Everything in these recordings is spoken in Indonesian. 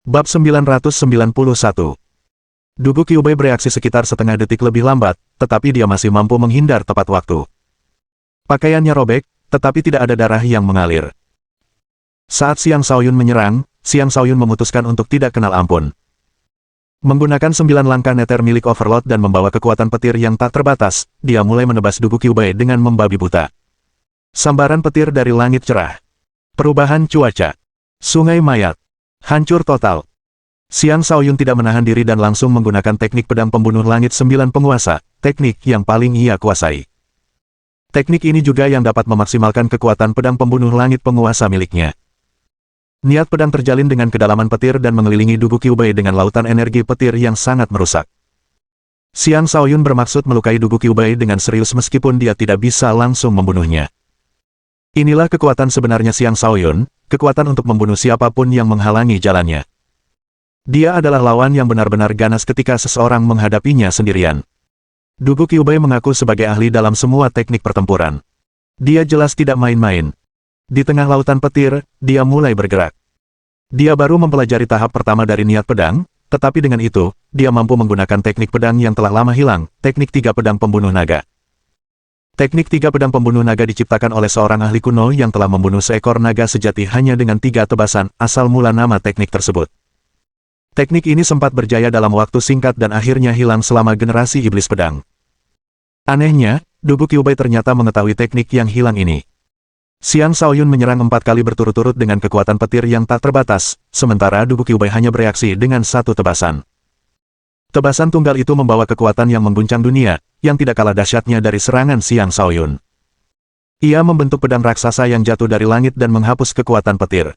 Bab 991. Dugu Kyubei bereaksi sekitar setengah detik lebih lambat, tetapi dia masih mampu menghindar tepat waktu. Pakaiannya robek, tetapi tidak ada darah yang mengalir. Saat Xiang Shaoyun menyerang, Xiang Shaoyun memutuskan untuk tidak kenal ampun. Menggunakan 9 langkah neter milik Overlord dan membawa kekuatan petir yang tak terbatas, dia mulai menebas Dugu Kyubei dengan membabi buta. Sambaran petir dari langit cerah. Perubahan cuaca. Sungai mayat. Hancur total. Xiang Shaoyun tidak menahan diri dan langsung menggunakan teknik pedang pembunuh langit 9 penguasa, teknik yang paling ia kuasai. Teknik ini juga yang dapat memaksimalkan kekuatan pedang pembunuh langit penguasa miliknya. Niat pedang terjalin dengan kedalaman petir dan mengelilingi Dugu Kyubei dengan lautan energi petir yang sangat merusak. Xiang Shaoyun bermaksud melukai Dugu Kyubei dengan serius meskipun dia tidak bisa langsung membunuhnya. Inilah kekuatan sebenarnya Xiang Shaoyun, kekuatan untuk membunuh siapapun yang menghalangi jalannya. Dia adalah lawan yang benar-benar ganas ketika seseorang menghadapinya sendirian. Dugu Kyubei mengaku sebagai ahli dalam semua teknik pertempuran. Dia jelas tidak main-main. Di tengah lautan petir, dia mulai bergerak. Dia baru mempelajari tahap pertama dari niat pedang, tetapi dengan itu, dia mampu menggunakan teknik pedang yang telah lama hilang, teknik 3 pedang pembunuh naga. Teknik 3 pedang pembunuh naga diciptakan oleh seorang ahli kuno yang telah membunuh seekor naga sejati hanya dengan 3 tebasan, asal mula nama teknik tersebut. Teknik ini sempat berjaya dalam waktu singkat dan akhirnya hilang selama generasi iblis pedang. Anehnya, Dugu Kyubei ternyata mengetahui teknik yang hilang ini. Xiang Shaoyun menyerang 4 kali berturut-turut dengan kekuatan petir yang tak terbatas, sementara Dugu Kyubei hanya bereaksi dengan 1 tebasan. Tebasan tunggal itu membawa kekuatan yang mengguncang dunia, yang tidak kalah dahsyatnya dari serangan Xiang Shaoyun. Ia membentuk pedang raksasa yang jatuh dari langit dan menghapus kekuatan petir.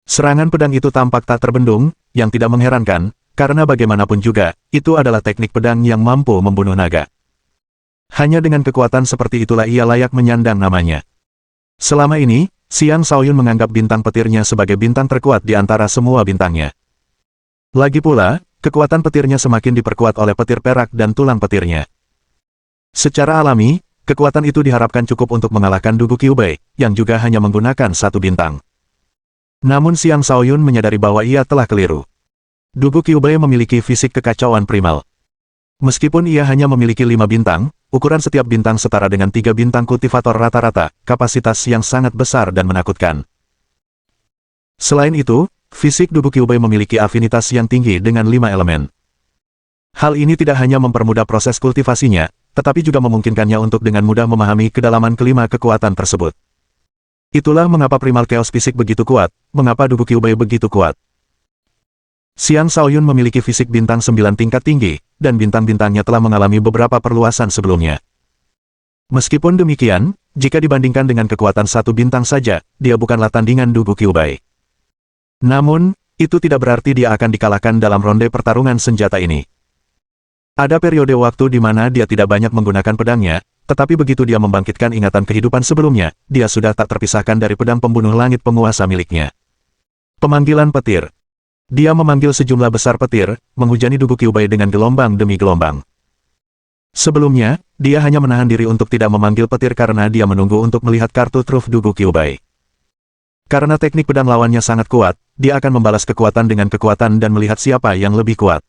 Serangan pedang itu tampak tak terbendung, yang tidak mengherankan, karena bagaimanapun juga, itu adalah teknik pedang yang mampu membunuh naga. Hanya dengan kekuatan seperti itulah ia layak menyandang namanya. Selama ini, Xiang Shaoyun menganggap bintang petirnya sebagai bintang terkuat di antara semua bintangnya. Lagi pula, kekuatan petirnya semakin diperkuat oleh petir perak dan tulang petirnya. Secara alami, kekuatan itu diharapkan cukup untuk mengalahkan Dugu Kyubei, yang juga hanya menggunakan 1 bintang. Namun Xiang Shaoyun menyadari bahwa ia telah keliru. Dugu Kyubei memiliki fisik kekacauan primal. Meskipun ia hanya memiliki 5 bintang, ukuran setiap bintang setara dengan 3 bintang kultivator rata-rata, kapasitas yang sangat besar dan menakutkan. Selain itu, fisik Dugu Kyubei memiliki afinitas yang tinggi dengan 5 elemen. Hal ini tidak hanya mempermudah proses kultivasinya, tetapi juga memungkinkannya untuk dengan mudah memahami kedalaman kelima kekuatan tersebut. Itulah mengapa primal chaos fisik begitu kuat, mengapa Dugu Kyubei begitu kuat. Xiang Shaoyun memiliki fisik bintang 9 tingkat tinggi, dan bintang-bintangnya telah mengalami beberapa perluasan sebelumnya. Meskipun demikian, jika dibandingkan dengan kekuatan 1 bintang saja, dia bukanlah tandingan Dugu Kyubei. Namun, itu tidak berarti dia akan dikalahkan dalam ronde pertarungan senjata ini. Ada periode waktu di mana dia tidak banyak menggunakan pedangnya, tetapi begitu dia membangkitkan ingatan kehidupan sebelumnya, dia sudah tak terpisahkan dari pedang pembunuh langit penguasa miliknya. Pemanggilan petir. Dia memanggil sejumlah besar petir, menghujani Dugu Kyubei dengan gelombang demi gelombang. Sebelumnya, dia hanya menahan diri untuk tidak memanggil petir karena dia menunggu untuk melihat kartu truf Dugu Kyubei. Karena teknik pedang lawannya sangat kuat, dia akan membalas kekuatan dengan kekuatan dan melihat siapa yang lebih kuat.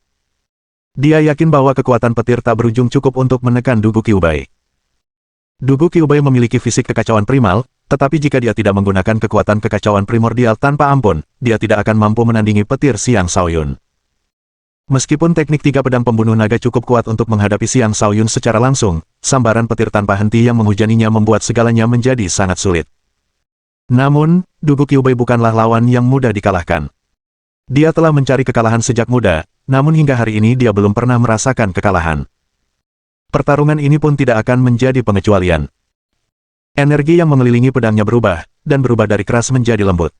Dia yakin bahwa kekuatan petir tak berujung cukup untuk menekan Dugu Kyubei. Dugu Kyubei memiliki fisik kekacauan primal, tetapi jika dia tidak menggunakan kekuatan kekacauan primordial tanpa ampun, dia tidak akan mampu menandingi petir Xiang Shaoyun. Meskipun teknik 3 pedang pembunuh naga cukup kuat untuk menghadapi Xiang Shaoyun secara langsung, sambaran petir tanpa henti yang menghujaninya membuat segalanya menjadi sangat sulit. Namun, Dugu Kyubei bukanlah lawan yang mudah dikalahkan. Dia telah mencari kekalahan sejak muda, namun hingga hari ini dia belum pernah merasakan kekalahan. Pertarungan ini pun tidak akan menjadi pengecualian. Energi yang mengelilingi pedangnya berubah, dan berubah dari keras menjadi lembut.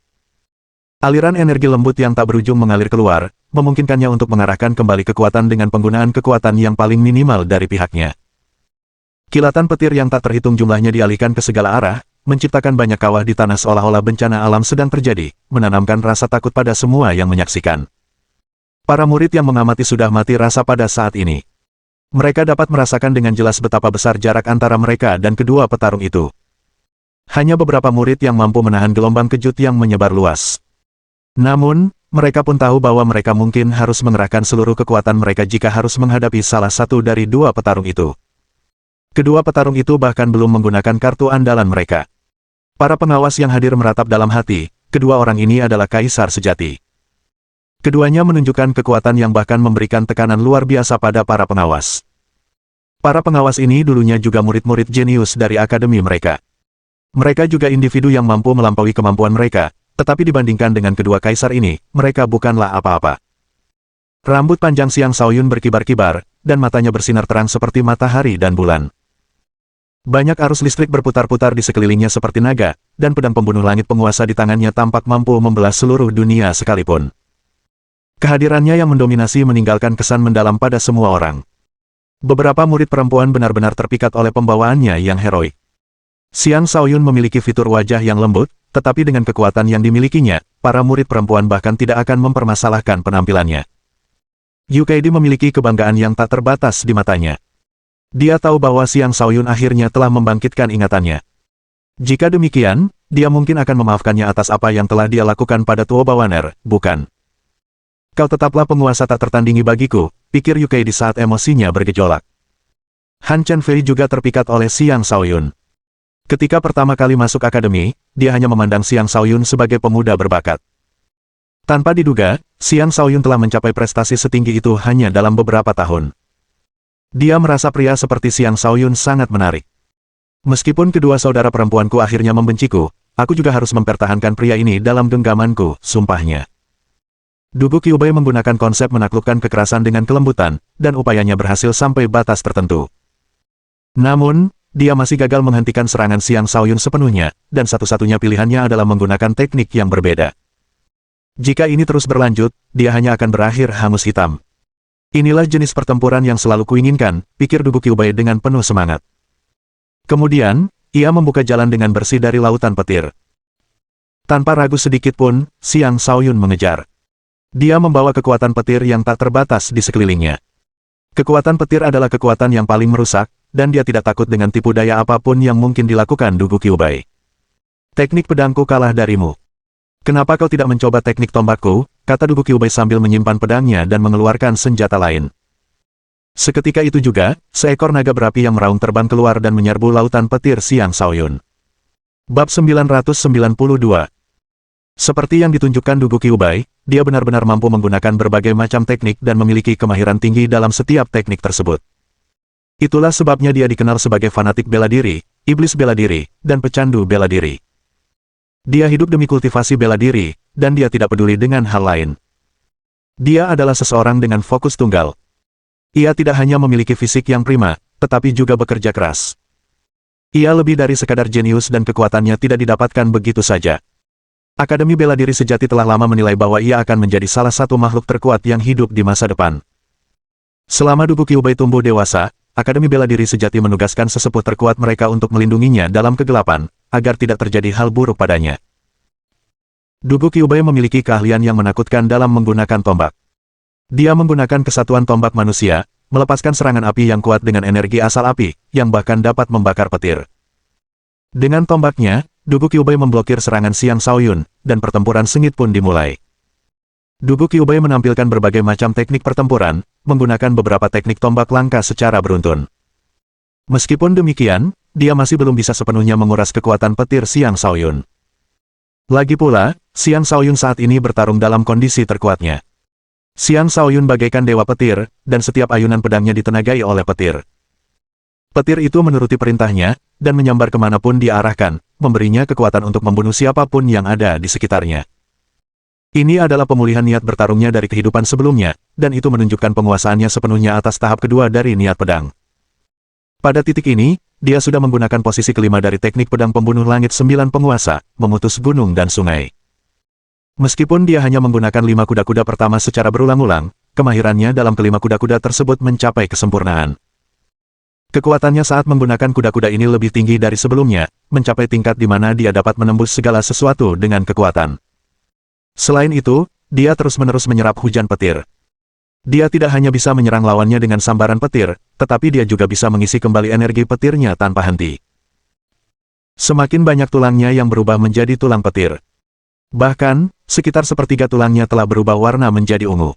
Aliran energi lembut yang tak berujung mengalir keluar, memungkinkannya untuk mengarahkan kembali kekuatan dengan penggunaan kekuatan yang paling minimal dari pihaknya. Kilatan petir yang tak terhitung jumlahnya dialihkan ke segala arah, menciptakan banyak kawah di tanah seolah-olah bencana alam sedang terjadi, menanamkan rasa takut pada semua yang menyaksikan. Para murid yang mengamati sudah mati rasa pada saat ini. Mereka dapat merasakan dengan jelas betapa besar jarak antara mereka dan kedua petarung itu. Hanya beberapa murid yang mampu menahan gelombang kejut yang menyebar luas. Namun, mereka pun tahu bahwa mereka mungkin harus mengerahkan seluruh kekuatan mereka jika harus menghadapi salah satu dari dua petarung itu. Kedua petarung itu bahkan belum menggunakan kartu andalan mereka. Para pengawas yang hadir meratap dalam hati, kedua orang ini adalah kaisar sejati. Keduanya menunjukkan kekuatan yang bahkan memberikan tekanan luar biasa pada para pengawas. Para pengawas ini dulunya juga murid-murid jenius dari akademi mereka. Mereka juga individu yang mampu melampaui kemampuan mereka, tetapi dibandingkan dengan kedua kaisar ini, mereka bukanlah apa-apa. Rambut panjang Xiang Shaoyun berkibar-kibar, dan matanya bersinar terang seperti matahari dan bulan. Banyak arus listrik berputar-putar di sekelilingnya seperti naga, dan pedang pembunuh langit penguasa di tangannya tampak mampu membelah seluruh dunia sekalipun. Kehadirannya yang mendominasi meninggalkan kesan mendalam pada semua orang. Beberapa murid perempuan benar-benar terpikat oleh pembawaannya yang heroik. Xiang Shaoyun memiliki fitur wajah yang lembut, tetapi dengan kekuatan yang dimilikinya, para murid perempuan bahkan tidak akan mempermasalahkan penampilannya. Yu Kaidi memiliki kebanggaan yang tak terbatas di matanya. Dia tahu bahwa Xiang Shaoyun akhirnya telah membangkitkan ingatannya. Jika demikian, dia mungkin akan memaafkannya atas apa yang telah dia lakukan pada Tuo Bawaner, bukan? Kau tetaplah penguasa tak tertandingi bagiku, pikir Yu Kaidi saat emosinya bergejolak. Han Chenfei juga terpikat oleh Xiang Shaoyun. Ketika pertama kali masuk akademi, dia hanya memandang Xiang Shaoyun sebagai pemuda berbakat. Tanpa diduga, Xiang Shaoyun telah mencapai prestasi setinggi itu hanya dalam beberapa tahun. Dia merasa pria seperti Xiang Shaoyun sangat menarik. Meskipun kedua saudara perempuanku akhirnya membenciku, aku juga harus mempertahankan pria ini dalam genggamanku, sumpahnya. Dugu Kyubei menggunakan konsep menaklukkan kekerasan dengan kelembutan, dan upayanya berhasil sampai batas tertentu. Namun, dia masih gagal menghentikan serangan Xiang Shaoyun sepenuhnya, dan satu-satunya pilihannya adalah menggunakan teknik yang berbeda. Jika ini terus berlanjut, dia hanya akan berakhir hangus hitam. Inilah jenis pertempuran yang selalu kuinginkan, pikir Dugu Kyubei dengan penuh semangat. Kemudian, ia membuka jalan dengan bersih dari lautan petir. Tanpa ragu sedikit pun, Xiang Shaoyun mengejar. Dia membawa kekuatan petir yang tak terbatas di sekelilingnya. Kekuatan petir adalah kekuatan yang paling merusak, dan dia tidak takut dengan tipu daya apapun yang mungkin dilakukan Dugu Kyubei. Teknik pedangku kalah darimu. Kenapa kau tidak mencoba teknik tombakku, kata Dugu Kyubei sambil menyimpan pedangnya dan mengeluarkan senjata lain. Seketika itu juga, seekor naga berapi yang meraung terbang keluar dan menyerbu lautan petir Xiang Shaoyun. Bab 992. Seperti yang ditunjukkan Dugu Kyubei, dia benar-benar mampu menggunakan berbagai macam teknik dan memiliki kemahiran tinggi dalam setiap teknik tersebut. Itulah sebabnya dia dikenal sebagai fanatik bela diri, iblis bela diri, dan pecandu bela diri. Dia hidup demi kultivasi bela diri, dan dia tidak peduli dengan hal lain. Dia adalah seseorang dengan fokus tunggal. Ia tidak hanya memiliki fisik yang prima, tetapi juga bekerja keras. Ia lebih dari sekadar jenius dan kekuatannya tidak didapatkan begitu saja. Akademi Bela Diri Sejati telah lama menilai bahwa ia akan menjadi salah satu makhluk terkuat yang hidup di masa depan. Selama Dugu Kyubei tumbuh dewasa, Akademi Bela Diri Sejati menugaskan sesepuh terkuat mereka untuk melindunginya dalam kegelapan, agar tidak terjadi hal buruk padanya. Dugu Kyubei memiliki keahlian yang menakutkan dalam menggunakan tombak. Dia menggunakan kesatuan tombak manusia, melepaskan serangan api yang kuat dengan energi asal api, yang bahkan dapat membakar petir. Dengan tombaknya, Dugu Kyubei memblokir serangan Xiang Shaoyun, dan pertempuran sengit pun dimulai. Dugu Kyubei menampilkan berbagai macam teknik pertempuran, menggunakan beberapa teknik tombak langka secara beruntun. Meskipun demikian, dia masih belum bisa sepenuhnya menguras kekuatan petir Xiang Shaoyun. Lagi pula, Xiang Shaoyun saat ini bertarung dalam kondisi terkuatnya. Xiang Shaoyun bagaikan dewa petir, dan setiap ayunan pedangnya ditenagai oleh petir. Petir itu menuruti perintahnya, dan menyambar kemanapun dia arahkan, memberinya kekuatan untuk membunuh siapapun yang ada di sekitarnya. Ini adalah pemulihan niat bertarungnya dari kehidupan sebelumnya, dan itu menunjukkan penguasaannya sepenuhnya atas tahap kedua dari niat pedang. Pada titik ini, dia sudah menggunakan posisi kelima dari teknik pedang pembunuh langit 9 penguasa, memutus gunung dan sungai. Meskipun dia hanya menggunakan 5 kuda-kuda pertama secara berulang-ulang, kemahirannya dalam kelima kuda-kuda tersebut mencapai kesempurnaan. Kekuatannya saat menggunakan kuda-kuda ini lebih tinggi dari sebelumnya, mencapai tingkat di mana dia dapat menembus segala sesuatu dengan kekuatan. Selain itu, dia terus-menerus menyerap hujan petir. Dia tidak hanya bisa menyerang lawannya dengan sambaran petir, tetapi dia juga bisa mengisi kembali energi petirnya tanpa henti. Semakin banyak tulangnya yang berubah menjadi tulang petir. Bahkan, sekitar sepertiga tulangnya telah berubah warna menjadi ungu.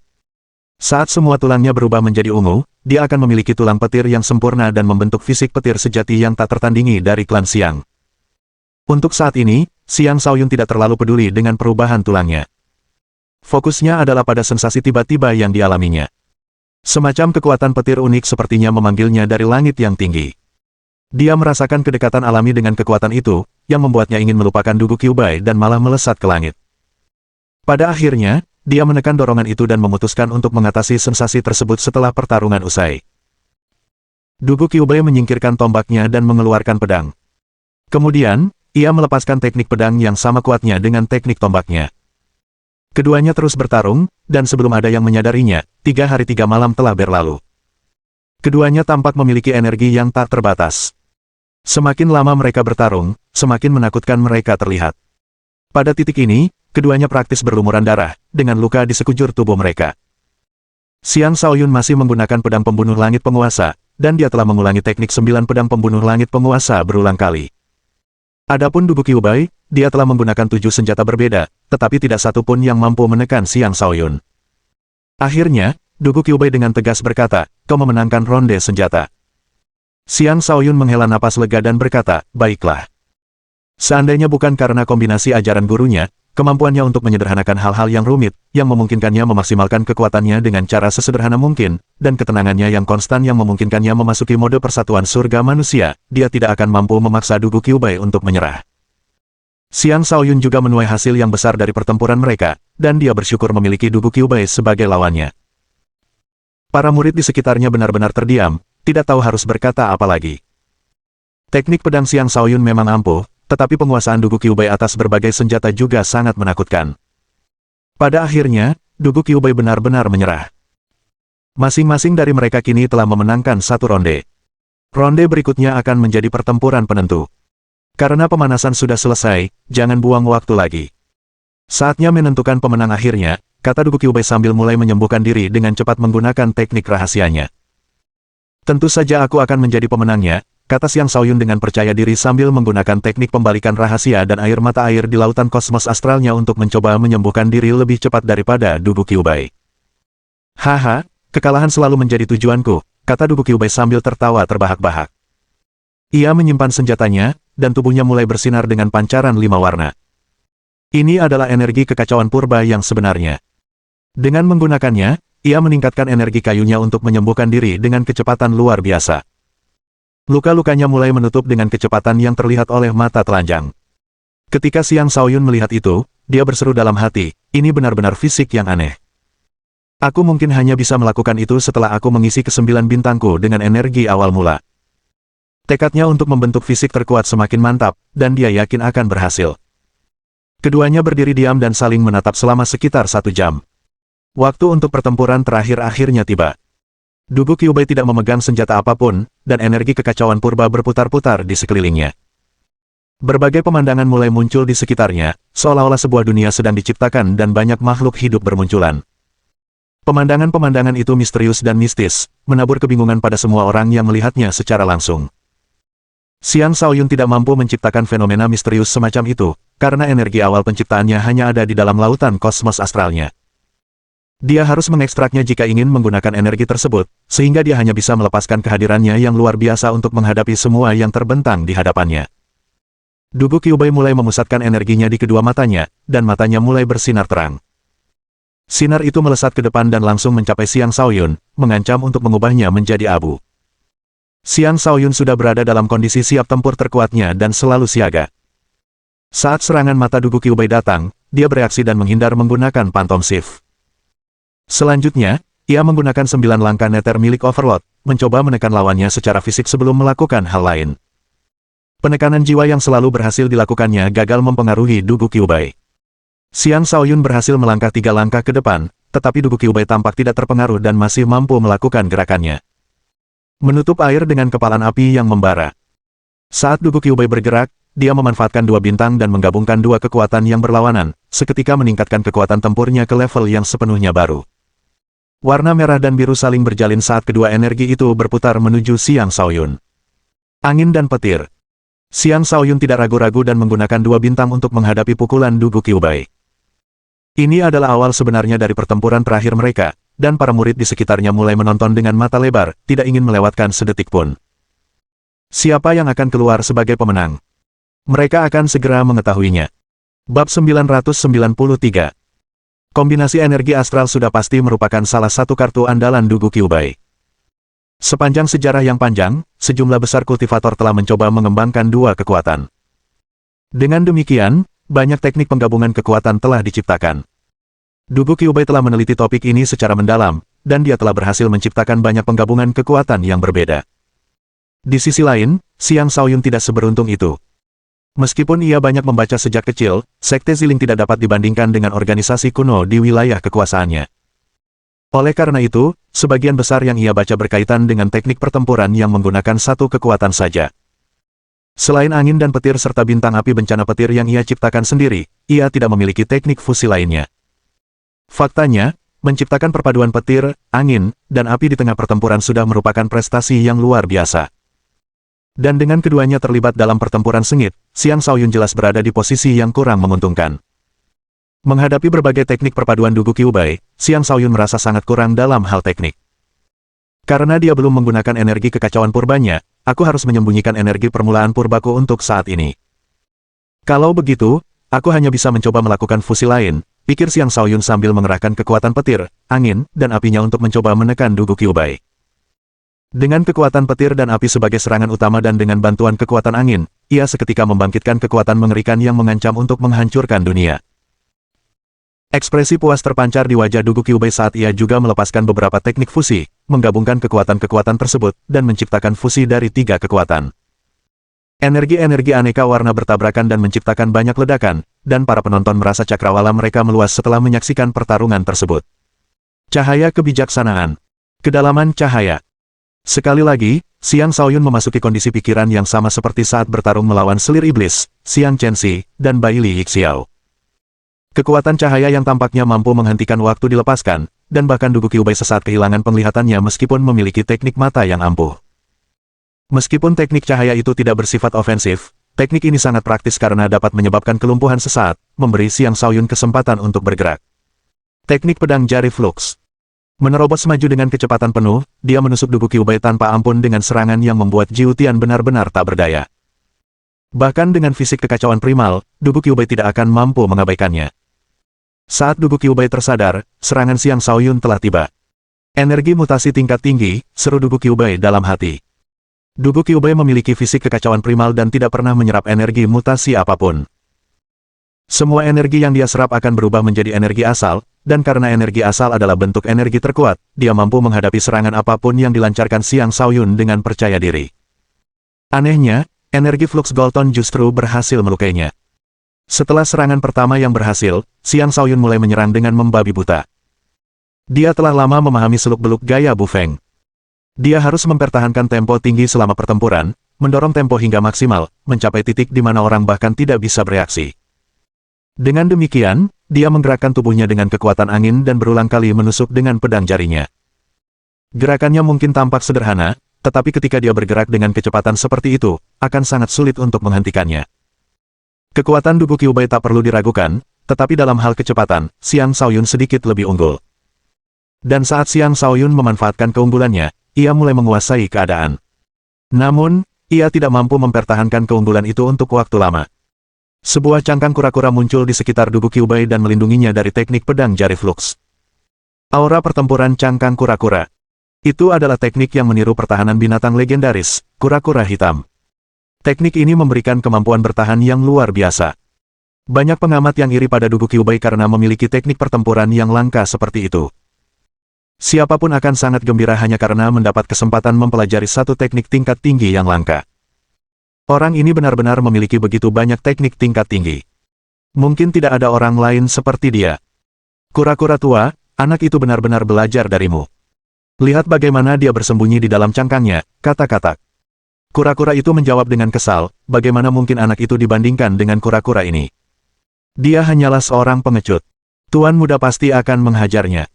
Saat semua tulangnya berubah menjadi ungu, dia akan memiliki tulang petir yang sempurna dan membentuk fisik petir sejati yang tak tertandingi dari klan Xiang. Untuk saat ini, Xiang Shaoyun tidak terlalu peduli dengan perubahan tulangnya. Fokusnya adalah pada sensasi tiba-tiba yang dialaminya. Semacam kekuatan petir unik sepertinya memanggilnya dari langit yang tinggi. Dia merasakan kedekatan alami dengan kekuatan itu, yang membuatnya ingin melupakan Dugu Qiubai dan malah melesat ke langit. Pada akhirnya, dia menekan dorongan itu dan memutuskan untuk mengatasi sensasi tersebut setelah pertarungan usai. Dugu Qiubai menyingkirkan tombaknya dan mengeluarkan pedang. Kemudian, ia melepaskan teknik pedang yang sama kuatnya dengan teknik tombaknya. Keduanya terus bertarung, dan sebelum ada yang menyadarinya, 3 hari 3 malam telah berlalu. Keduanya tampak memiliki energi yang tak terbatas. Semakin lama mereka bertarung, semakin menakutkan mereka terlihat. Pada titik ini, keduanya praktis berlumuran darah, dengan luka di sekujur tubuh mereka. Xiang Shaoyun masih menggunakan pedang pembunuh langit penguasa, dan dia telah mengulangi teknik 9 pedang pembunuh langit penguasa berulang kali. Adapun Dugu Qiubai, dia telah menggunakan 7 senjata berbeda, tetapi tidak satu pun yang mampu menekan Xiang Shaoyun. Akhirnya, Dugu Qiubai dengan tegas berkata, "Kau memenangkan ronde senjata." Xiang Shaoyun menghela napas lega dan berkata, "Baiklah." Seandainya bukan karena kombinasi ajaran gurunya, kemampuannya untuk menyederhanakan hal-hal yang rumit, yang memungkinkannya memaksimalkan kekuatannya dengan cara sesederhana mungkin, dan ketenangannya yang konstan yang memungkinkannya memasuki mode persatuan surga manusia, dia tidak akan mampu memaksa Dugu Qiubai untuk menyerah. Xiang Shaoyun juga menuai hasil yang besar dari pertempuran mereka, dan dia bersyukur memiliki Dugu Qiubai sebagai lawannya. Para murid di sekitarnya benar-benar terdiam, tidak tahu harus berkata apa lagi. Teknik pedang Xiang Shaoyun memang ampuh, tetapi penguasaan Dugu Qiubai atas berbagai senjata juga sangat menakutkan. Pada akhirnya, Dugu Qiubai benar-benar menyerah. Masing-masing dari mereka kini telah memenangkan satu ronde. Ronde berikutnya akan menjadi pertempuran penentu. Karena pemanasan sudah selesai, jangan buang waktu lagi. Saatnya menentukan pemenang akhirnya, kata Dugu Qiubai sambil mulai menyembuhkan diri dengan cepat menggunakan teknik rahasianya. Tentu saja aku akan menjadi pemenangnya, kata Xiang Shaoyun dengan percaya diri sambil menggunakan teknik pembalikan rahasia dan air mata air di lautan kosmos astralnya untuk mencoba menyembuhkan diri lebih cepat daripada Dugu Qiubai. Haha, kekalahan selalu menjadi tujuanku, kata Dugu Qiubai sambil tertawa terbahak-bahak. Ia menyimpan senjatanya, dan tubuhnya mulai bersinar dengan pancaran 5 warna. Ini adalah energi kekacauan purba yang sebenarnya. Dengan menggunakannya, ia meningkatkan energi kayunya untuk menyembuhkan diri dengan kecepatan luar biasa. Luka-lukanya mulai menutup dengan kecepatan yang terlihat oleh mata telanjang. Ketika Xiang Shaoyun melihat itu, dia berseru dalam hati, ini benar-benar fisik yang aneh. Aku mungkin hanya bisa melakukan itu setelah aku mengisi ke-9 bintangku dengan energi awal mula. Tekadnya untuk membentuk fisik terkuat semakin mantap, dan dia yakin akan berhasil. Keduanya berdiri diam dan saling menatap selama sekitar 1 jam. Waktu untuk pertempuran terakhir akhirnya tiba. Dugu Qiubai tidak memegang senjata apapun, dan energi kekacauan purba berputar-putar di sekelilingnya. Berbagai pemandangan mulai muncul di sekitarnya, seolah-olah sebuah dunia sedang diciptakan dan banyak makhluk hidup bermunculan. Pemandangan-pemandangan itu misterius dan mistis, menabur kebingungan pada semua orang yang melihatnya secara langsung. Xiang Shaoyun tidak mampu menciptakan fenomena misterius semacam itu, karena energi awal penciptaannya hanya ada di dalam lautan kosmos astralnya. Dia harus mengekstraknya jika ingin menggunakan energi tersebut, sehingga dia hanya bisa melepaskan kehadirannya yang luar biasa untuk menghadapi semua yang terbentang di hadapannya. Dugu Qiubai mulai memusatkan energinya di kedua matanya, dan matanya mulai bersinar terang. Sinar itu melesat ke depan dan langsung mencapai Xiang Shaoyun, mengancam untuk mengubahnya menjadi abu. Xiang Shaoyun sudah berada dalam kondisi siap tempur terkuatnya dan selalu siaga. Saat serangan mata Dugu Qiubai datang, dia bereaksi dan menghindar menggunakan Phantom Shift. Selanjutnya, ia menggunakan 9 langkah neter milik Overlord, mencoba menekan lawannya secara fisik sebelum melakukan hal lain. Penekanan jiwa yang selalu berhasil dilakukannya gagal mempengaruhi Dugu Qiubai. Xiang Shaoyun berhasil melangkah 3 langkah ke depan, tetapi Dugu Qiubai tampak tidak terpengaruh dan masih mampu melakukan gerakannya. Menutup air dengan kepalan api yang membara. Saat Dugu Qiubai bergerak, dia memanfaatkan 2 bintang dan menggabungkan 2 kekuatan yang berlawanan, seketika meningkatkan kekuatan tempurnya ke level yang sepenuhnya baru. Warna merah dan biru saling berjalin saat kedua energi itu berputar menuju Xiang Shaoyun. Angin dan petir. Xiang Shaoyun tidak ragu-ragu dan menggunakan 2 bintang untuk menghadapi pukulan Dugu Qiubai. Ini adalah awal sebenarnya dari pertempuran terakhir mereka, dan para murid di sekitarnya mulai menonton dengan mata lebar, tidak ingin melewatkan sedetik pun. Siapa yang akan keluar sebagai pemenang? Mereka akan segera mengetahuinya. Bab 993. Kombinasi energi astral sudah pasti merupakan salah satu kartu andalan Dugu Kyubei. Sepanjang sejarah yang panjang, sejumlah besar kultivator telah mencoba mengembangkan dua kekuatan. Dengan demikian, banyak teknik penggabungan kekuatan telah diciptakan. Dugu Kyubei telah meneliti topik ini secara mendalam, dan dia telah berhasil menciptakan banyak penggabungan kekuatan yang berbeda. Di sisi lain, Xiang Shaoyun tidak seberuntung itu. Meskipun ia banyak membaca sejak kecil, Sekte Ziling tidak dapat dibandingkan dengan organisasi kuno di wilayah kekuasaannya. Oleh karena itu, sebagian besar yang ia baca berkaitan dengan teknik pertempuran yang menggunakan satu kekuatan saja. Selain angin dan petir serta bintang api bencana petir yang ia ciptakan sendiri, ia tidak memiliki teknik fusi lainnya. Faktanya, menciptakan perpaduan petir, angin, dan api di tengah pertempuran sudah merupakan prestasi yang luar biasa. Dan dengan keduanya terlibat dalam pertempuran sengit, Xiang Shaoyun jelas berada di posisi yang kurang menguntungkan. Menghadapi berbagai teknik perpaduan Dugu Kyubei, Xiang Shaoyun merasa sangat kurang dalam hal teknik. Karena dia belum menggunakan energi kekacauan purbanya, aku harus menyembunyikan energi permulaan purbaku untuk saat ini. Kalau begitu, aku hanya bisa mencoba melakukan fusi lain, pikir Xiang Shaoyun sambil mengerahkan kekuatan petir, angin, dan apinya untuk mencoba menekan Dugu Kyubei. Dengan kekuatan petir dan api sebagai serangan utama dan dengan bantuan kekuatan angin, ia seketika membangkitkan kekuatan mengerikan yang mengancam untuk menghancurkan dunia. Ekspresi puas terpancar di wajah Dugu Kyubei saat ia juga melepaskan beberapa teknik fusi, menggabungkan kekuatan-kekuatan tersebut, dan menciptakan fusi dari tiga kekuatan. Energi-energi aneka warna bertabrakan dan menciptakan banyak ledakan, dan para penonton merasa cakrawala mereka meluas setelah menyaksikan pertarungan tersebut. Cahaya kebijaksanaan. Kedalaman cahaya. Sekali lagi, Xiang Shaoyun memasuki kondisi pikiran yang sama seperti saat bertarung melawan selir iblis, Xiang Chenxi, dan Bai Li Yixiao. Kekuatan cahaya yang tampaknya mampu menghentikan waktu dilepaskan, dan bahkan Dugu Kyubei sesaat kehilangan penglihatannya meskipun memiliki teknik mata yang ampuh. Meskipun teknik cahaya itu tidak bersifat ofensif, teknik ini sangat praktis karena dapat menyebabkan kelumpuhan sesaat, memberi Xiang Shaoyun kesempatan untuk bergerak. Teknik pedang jari flux. Menerobos maju dengan kecepatan penuh, dia menusuk Dugu Kyubei tanpa ampun dengan serangan yang membuat Jiu Tian benar-benar tak berdaya. Bahkan dengan fisik kekacauan primal, Dugu Kyubei tidak akan mampu mengabaikannya. Saat Dugu Kyubei tersadar, serangan Xiang Shaoyun telah tiba. Energi mutasi tingkat tinggi, seru Dugu Kyubei dalam hati. Dugu Kyubei memiliki fisik kekacauan primal dan tidak pernah menyerap energi mutasi apapun. Semua energi yang dia serap akan berubah menjadi energi asal, dan karena energi asal adalah bentuk energi terkuat, dia mampu menghadapi serangan apapun yang dilancarkan Xiang Shaoyun dengan percaya diri. Anehnya, energi flux Golton justru berhasil melukainya. Setelah serangan pertama yang berhasil, Xiang Shaoyun mulai menyerang dengan membabi buta. Dia telah lama memahami seluk-beluk gaya Bu Feng. Dia harus mempertahankan tempo tinggi selama pertempuran, mendorong tempo hingga maksimal, mencapai titik di mana orang bahkan tidak bisa bereaksi. Dengan demikian, dia menggerakkan tubuhnya dengan kekuatan angin dan berulang kali menusuk dengan pedang jarinya. Gerakannya mungkin tampak sederhana, tetapi ketika dia bergerak dengan kecepatan seperti itu, akan sangat sulit untuk menghentikannya. Kekuatan Dugu Kyubei tak perlu diragukan, tetapi dalam hal kecepatan, Xiang Shaoyun sedikit lebih unggul. Dan saat Xiang Shaoyun memanfaatkan keunggulannya, ia mulai menguasai keadaan. Namun, ia tidak mampu mempertahankan keunggulan itu untuk waktu lama. Sebuah cangkang kura-kura muncul di sekitar Dugu Kyubei dan melindunginya dari teknik pedang jari flux. Aura pertempuran cangkang kura-kura. Itu adalah teknik yang meniru pertahanan binatang legendaris, kura-kura hitam. Teknik ini memberikan kemampuan bertahan yang luar biasa. Banyak pengamat yang iri pada Dugu Kyubei karena memiliki teknik pertempuran yang langka seperti itu. Siapapun akan sangat gembira hanya karena mendapat kesempatan mempelajari satu teknik tingkat tinggi yang langka. Orang ini benar-benar memiliki begitu banyak teknik tingkat tinggi. Mungkin tidak ada orang lain seperti dia. Kura-kura tua, anak itu benar-benar belajar darimu. Lihat bagaimana dia bersembunyi di dalam cangkangnya, kata-kata. Kura-kura itu menjawab dengan kesal, bagaimana mungkin anak itu dibandingkan dengan kura-kura ini. Dia hanyalah seorang pengecut. Tuan muda pasti akan menghajarnya.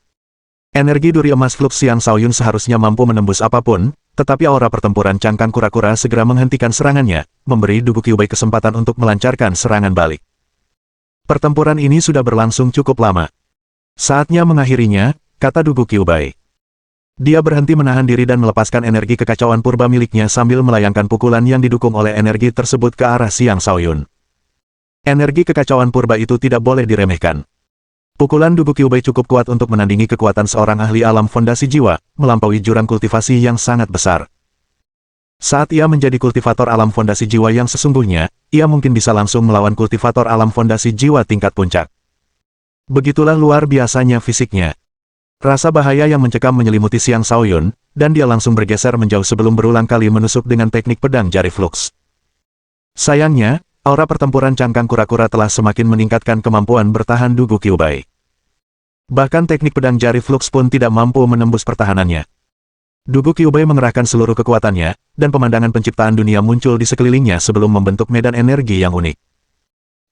Energi duri emas flux Xiang Shaoyun seharusnya mampu menembus apapun, tetapi aura pertempuran cangkang kura-kura segera menghentikan serangannya, memberi Dugu Kyubei kesempatan untuk melancarkan serangan balik. Pertempuran ini sudah berlangsung cukup lama. Saatnya mengakhirinya, kata Dugu Kyubei. Dia berhenti menahan diri dan melepaskan energi kekacauan purba miliknya sambil melayangkan pukulan yang didukung oleh energi tersebut ke arah Xiang Shaoyun. Energi kekacauan purba itu tidak boleh diremehkan. Pukulan Dugu Kyubei cukup kuat untuk menandingi kekuatan seorang ahli alam fondasi jiwa, melampaui jurang kultivasi yang sangat besar. Saat ia menjadi kultivator alam fondasi jiwa yang sesungguhnya, ia mungkin bisa langsung melawan kultivator alam fondasi jiwa tingkat puncak. Begitulah luar biasanya fisiknya. Rasa bahaya yang mencekam menyelimuti Xiang Shaoyun, dan dia langsung bergeser menjauh sebelum berulang kali menusuk dengan teknik pedang jari flux. Sayangnya, aura pertempuran cangkang kura-kura telah semakin meningkatkan kemampuan bertahan Dugu Kyubei. Bahkan teknik pedang jari flux pun tidak mampu menembus pertahanannya. Dugu Kyubei mengerahkan seluruh kekuatannya, dan pemandangan penciptaan dunia muncul di sekelilingnya sebelum membentuk medan energi yang unik.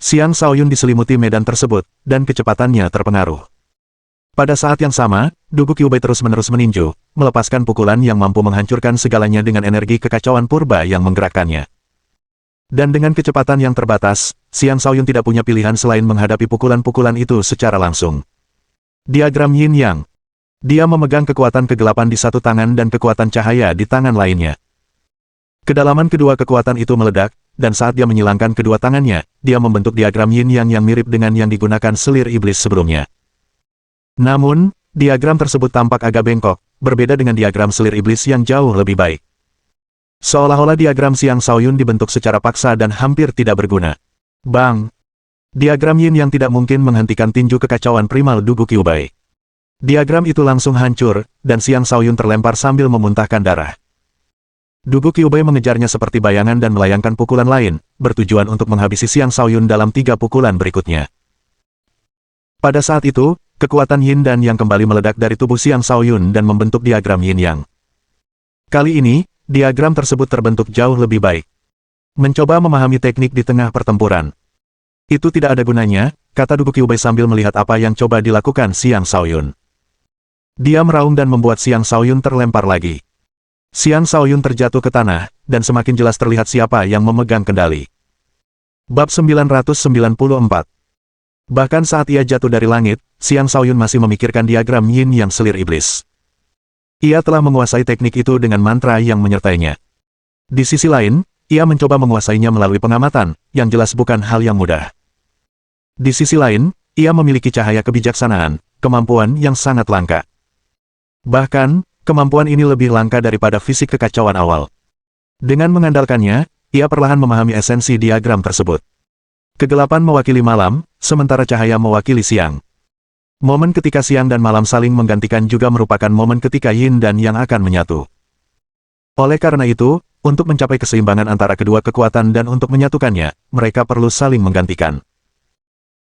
Xiang Shaoyun diselimuti medan tersebut, dan kecepatannya terpengaruh. Pada saat yang sama, Dugu Kyubei terus-menerus meninju, melepaskan pukulan yang mampu menghancurkan segalanya dengan energi kekacauan purba yang menggerakkannya. Dan dengan kecepatan yang terbatas, Xiang Shaoyun tidak punya pilihan selain menghadapi pukulan-pukulan itu secara langsung. Diagram Yin Yang. Dia memegang kekuatan kegelapan di satu tangan dan kekuatan cahaya di tangan lainnya. Kedalaman kedua kekuatan itu meledak, dan saat dia menyilangkan kedua tangannya, dia membentuk diagram Yin Yang yang mirip dengan yang digunakan selir iblis sebelumnya. Namun, diagram tersebut tampak agak bengkok, berbeda dengan diagram selir iblis yang jauh lebih baik. Seolah-olah diagram Xiang Shaoyun dibentuk secara paksa dan hampir tidak berguna. Bang! Diagram Yin yang tidak mungkin menghentikan tinju kekacauan primal Dugu Kyubei. Diagram itu langsung hancur, dan Xiang Shaoyun terlempar sambil memuntahkan darah. Dugu Kyubei mengejarnya seperti bayangan dan melayangkan pukulan lain, bertujuan untuk menghabisi Xiang Shaoyun dalam 3 pukulan berikutnya. Pada saat itu, kekuatan Yin dan Yang kembali meledak dari tubuh Xiang Shaoyun dan membentuk diagram Yin Yang. Kali ini, diagram tersebut terbentuk jauh lebih baik. Mencoba memahami teknik di tengah pertempuran. Itu tidak ada gunanya, kata Dugu Kyubei sambil melihat apa yang coba dilakukan Xiang Shaoyun. Dia meraung dan membuat Xiang Shaoyun terlempar lagi. Xiang Shaoyun terjatuh ke tanah, dan semakin jelas terlihat siapa yang memegang kendali. Bab 994. Bahkan saat ia jatuh dari langit, Xiang Shaoyun masih memikirkan diagram Yin Yang selir iblis. Ia telah menguasai teknik itu dengan mantra yang menyertainya. Di sisi lain, ia mencoba menguasainya melalui pengamatan, yang jelas bukan hal yang mudah. Di sisi lain, ia memiliki cahaya kebijaksanaan, kemampuan yang sangat langka. Bahkan, kemampuan ini lebih langka daripada fisik kekacauan awal. Dengan mengandalkannya, ia perlahan memahami esensi diagram tersebut. Kegelapan mewakili malam, sementara cahaya mewakili siang. Momen ketika siang dan malam saling menggantikan juga merupakan momen ketika Yin dan Yang akan menyatu. Oleh karena itu, untuk mencapai keseimbangan antara kedua kekuatan dan untuk menyatukannya, mereka perlu saling menggantikan.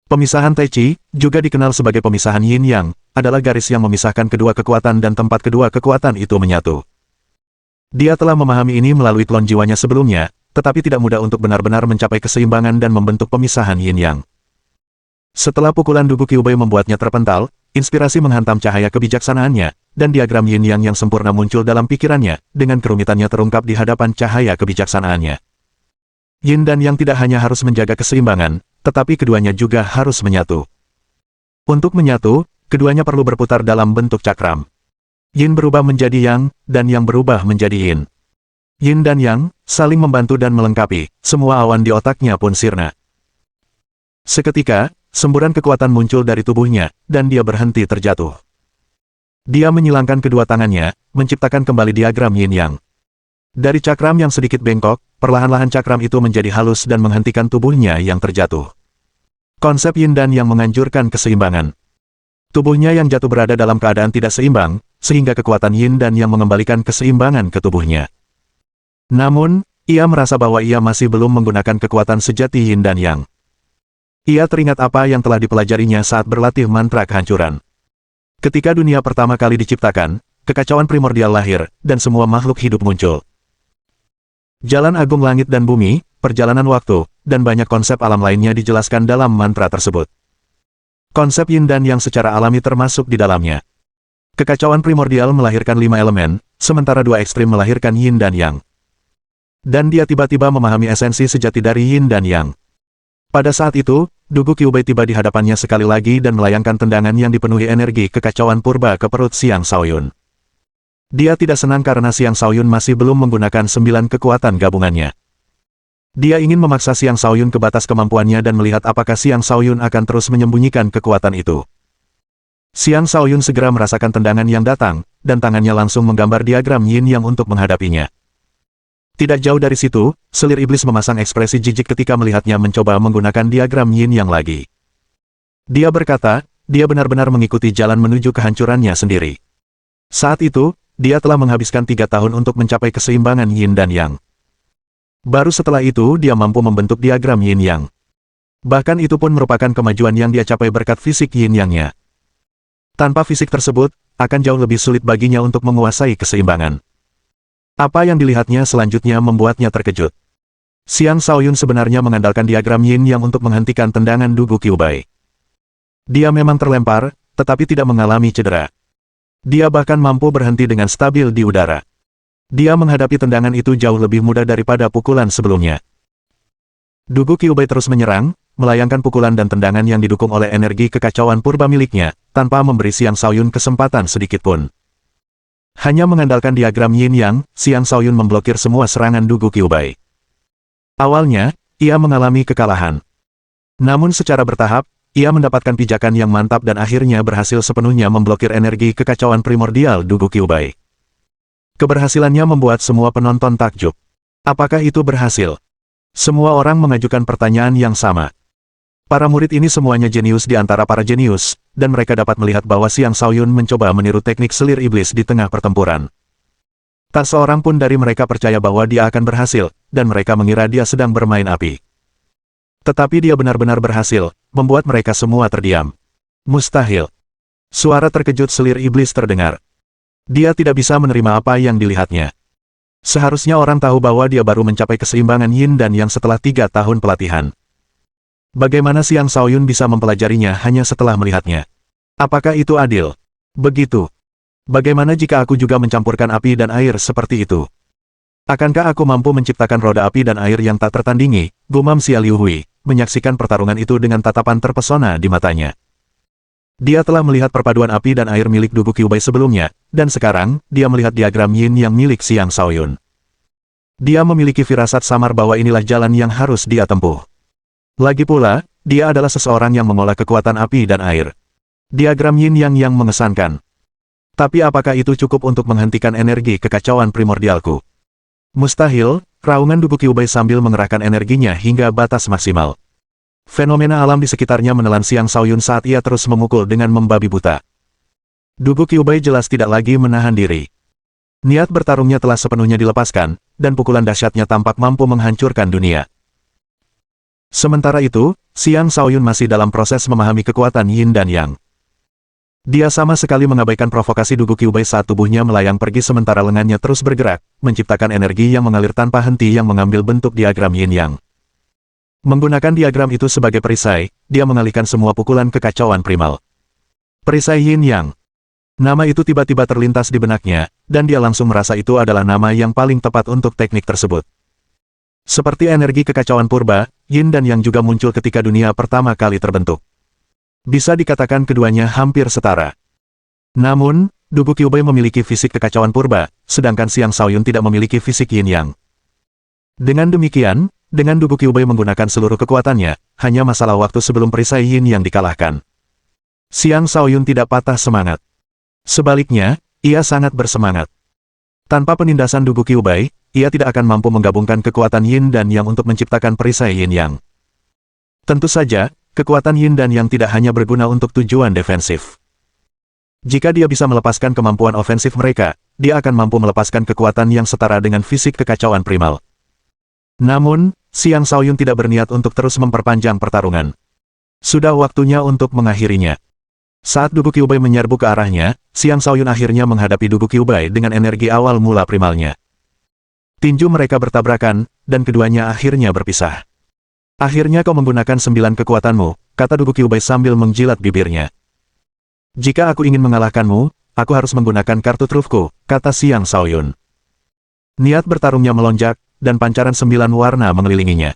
Pemisahan Tai Chi, juga dikenal sebagai pemisahan Yin Yang, adalah garis yang memisahkan kedua kekuatan dan tempat kedua kekuatan itu menyatu. Dia telah memahami ini melalui klon jiwanya sebelumnya, tetapi tidak mudah untuk benar-benar mencapai keseimbangan dan membentuk pemisahan Yin Yang. Setelah pukulan Dugu Kyubei membuatnya terpental, inspirasi menghantam cahaya kebijaksanaannya, dan diagram Yin Yang yang sempurna muncul dalam pikirannya, dengan kerumitannya terungkap di hadapan cahaya kebijaksanaannya. Yin dan Yang tidak hanya harus menjaga keseimbangan, tetapi keduanya juga harus menyatu. Untuk menyatu, keduanya perlu berputar dalam bentuk cakram. Yin berubah menjadi Yang, dan Yang berubah menjadi Yin. Yin dan Yang saling membantu dan melengkapi, semua awan di otaknya pun sirna. Seketika, semburan kekuatan muncul dari tubuhnya, dan dia berhenti terjatuh. Dia menyilangkan kedua tangannya, menciptakan kembali diagram Yin Yang. Dari cakram yang sedikit bengkok, perlahan-lahan cakram itu menjadi halus dan menghentikan tubuhnya yang terjatuh. Konsep Yin dan Yang menganjurkan keseimbangan. Tubuhnya yang jatuh berada dalam keadaan tidak seimbang, sehingga kekuatan Yin dan Yang mengembalikan keseimbangan ke tubuhnya. Namun, ia merasa bahwa ia masih belum menggunakan kekuatan sejati Yin dan Yang. Ia teringat apa yang telah dipelajarinya saat berlatih mantra kehancuran. Ketika dunia pertama kali diciptakan, kekacauan primordial lahir, dan semua makhluk hidup muncul. Jalan agung langit dan bumi, perjalanan waktu, dan banyak konsep alam lainnya dijelaskan dalam mantra tersebut. Konsep Yin dan Yang secara alami termasuk di dalamnya. Kekacauan primordial melahirkan 5 elemen, sementara 2 ekstrim melahirkan Yin dan Yang. Dan dia tiba-tiba memahami esensi sejati dari Yin dan Yang. Pada saat itu, Dugu Kyubei tiba di hadapannya sekali lagi dan melayangkan tendangan yang dipenuhi energi kekacauan purba ke perut Xiang Shaoyun. Dia tidak senang karena Xiang Shaoyun masih belum menggunakan 9 kekuatan gabungannya. Dia ingin memaksa Xiang Shaoyun ke batas kemampuannya dan melihat apakah Xiang Shaoyun akan terus menyembunyikan kekuatan itu. Xiang Shaoyun segera merasakan tendangan yang datang, dan tangannya langsung menggambar diagram yin yang untuk menghadapinya. Tidak jauh dari situ, selir iblis memasang ekspresi jijik ketika melihatnya mencoba menggunakan diagram yin yang lagi. Dia berkata, dia benar-benar mengikuti jalan menuju kehancurannya sendiri. Saat itu, dia telah menghabiskan 3 tahun untuk mencapai keseimbangan yin dan yang. Baru setelah itu dia mampu membentuk diagram yin yang. Bahkan itu pun merupakan kemajuan yang dia capai berkat fisik yin yang-nya. Tanpa fisik tersebut, akan jauh lebih sulit baginya untuk menguasai keseimbangan. Apa yang dilihatnya selanjutnya membuatnya terkejut. Xiang Shaoyun sebenarnya mengandalkan diagram yin yang untuk menghentikan tendangan Dugu Kyubei. Dia memang terlempar, tetapi tidak mengalami cedera. Dia bahkan mampu berhenti dengan stabil di udara. Dia menghadapi tendangan itu jauh lebih mudah daripada pukulan sebelumnya. Dugu Kyubei terus menyerang, melayangkan pukulan dan tendangan yang didukung oleh energi kekacauan purba miliknya, tanpa memberi Xiang Shaoyun kesempatan sedikitpun. Hanya mengandalkan diagram yin-yang, Xiang Shaoyun memblokir semua serangan Dugu Kyubei. Awalnya, ia mengalami kekalahan. Namun secara bertahap, ia mendapatkan pijakan yang mantap dan akhirnya berhasil sepenuhnya memblokir energi kekacauan primordial Dugu Kyubei. Keberhasilannya membuat semua penonton takjub. Apakah itu berhasil? Semua orang mengajukan pertanyaan yang sama. Para murid ini semuanya jenius di antara para jenius, dan mereka dapat melihat bahwa Xiang Shaoyun mencoba meniru teknik selir iblis di tengah pertempuran. Tak seorang pun dari mereka percaya bahwa dia akan berhasil, dan mereka mengira dia sedang bermain api. Tetapi dia benar-benar berhasil, membuat mereka semua terdiam. Mustahil. Suara terkejut selir iblis terdengar. Dia tidak bisa menerima apa yang dilihatnya. Seharusnya orang tahu bahwa dia baru mencapai keseimbangan yin dan yang setelah 3 tahun pelatihan. Bagaimana Xiang Shaoyun bisa mempelajarinya hanya setelah melihatnya? Apakah itu adil? Begitu. Bagaimana jika aku juga mencampurkan api dan air seperti itu? Akankah aku mampu menciptakan roda api dan air yang tak tertandingi? Gumam Xia Liuhui, menyaksikan pertarungan itu dengan tatapan terpesona di matanya. Dia telah melihat perpaduan api dan air milik Dugu Kyubei sebelumnya, dan sekarang, dia melihat diagram yin yang milik Xiang Shaoyun. Dia memiliki firasat samar bahwa inilah jalan yang harus dia tempuh. Lagi pula, dia adalah seseorang yang mengolah kekuatan api dan air. Diagram yin yang mengesankan. Tapi apakah itu cukup untuk menghentikan energi kekacauan primordialku? Mustahil, raungan Dugu Kyubei sambil mengerahkan energinya hingga batas maksimal. Fenomena alam di sekitarnya menelan Xiang Shaoyun saat ia terus memukul dengan membabi buta. Dugu Kyubei jelas tidak lagi menahan diri. Niat bertarungnya telah sepenuhnya dilepaskan, dan pukulan dahsyatnya tampak mampu menghancurkan dunia. Sementara itu, Xiang Shaoyun masih dalam proses memahami kekuatan yin dan yang. Dia sama sekali mengabaikan provokasi Dugu Kyubei saat tubuhnya melayang pergi sementara lengannya terus bergerak, menciptakan energi yang mengalir tanpa henti yang mengambil bentuk diagram yin yang. Menggunakan diagram itu sebagai perisai, dia mengalihkan semua pukulan kekacauan primal. Perisai yin yang. Nama itu tiba-tiba terlintas di benaknya, dan dia langsung merasa itu adalah nama yang paling tepat untuk teknik tersebut. Seperti energi kekacauan purba, yin dan yang juga muncul ketika dunia pertama kali terbentuk. Bisa dikatakan keduanya hampir setara. Namun, Dugu Kyubei memiliki fisik kekacauan purba, sedangkan Xiang Shaoyun tidak memiliki fisik yin yang. Dengan demikian, dengan Dugu Kyubei menggunakan seluruh kekuatannya, hanya masalah waktu sebelum perisai yin yang dikalahkan. Xiang Shaoyun tidak patah semangat. Sebaliknya, ia sangat bersemangat. Tanpa penindasan Dugu Kyubei, ia tidak akan mampu menggabungkan kekuatan yin dan yang untuk menciptakan perisai yin yang. Tentu saja, kekuatan yin dan yang tidak hanya berguna untuk tujuan defensif. Jika dia bisa melepaskan kemampuan ofensif mereka, dia akan mampu melepaskan kekuatan yang setara dengan fisik kekacauan primal. Namun, Xiang Shaoyun tidak berniat untuk terus memperpanjang pertarungan. Sudah waktunya untuk mengakhirinya. Saat Dugu Kyubei menyerbu ke arahnya, Xiang Shaoyun akhirnya menghadapi Dugu Kyubei dengan energi awal mula primalnya. Tinju mereka bertabrakan, dan keduanya akhirnya berpisah. Akhirnya kau menggunakan 9 kekuatanmu, kata Dugu Kyubei sambil menjilat bibirnya. Jika aku ingin mengalahkanmu, aku harus menggunakan kartu trufku, kata Xiang Shaoyun. Niat bertarungnya melonjak, dan pancaran 9 warna mengelilinginya.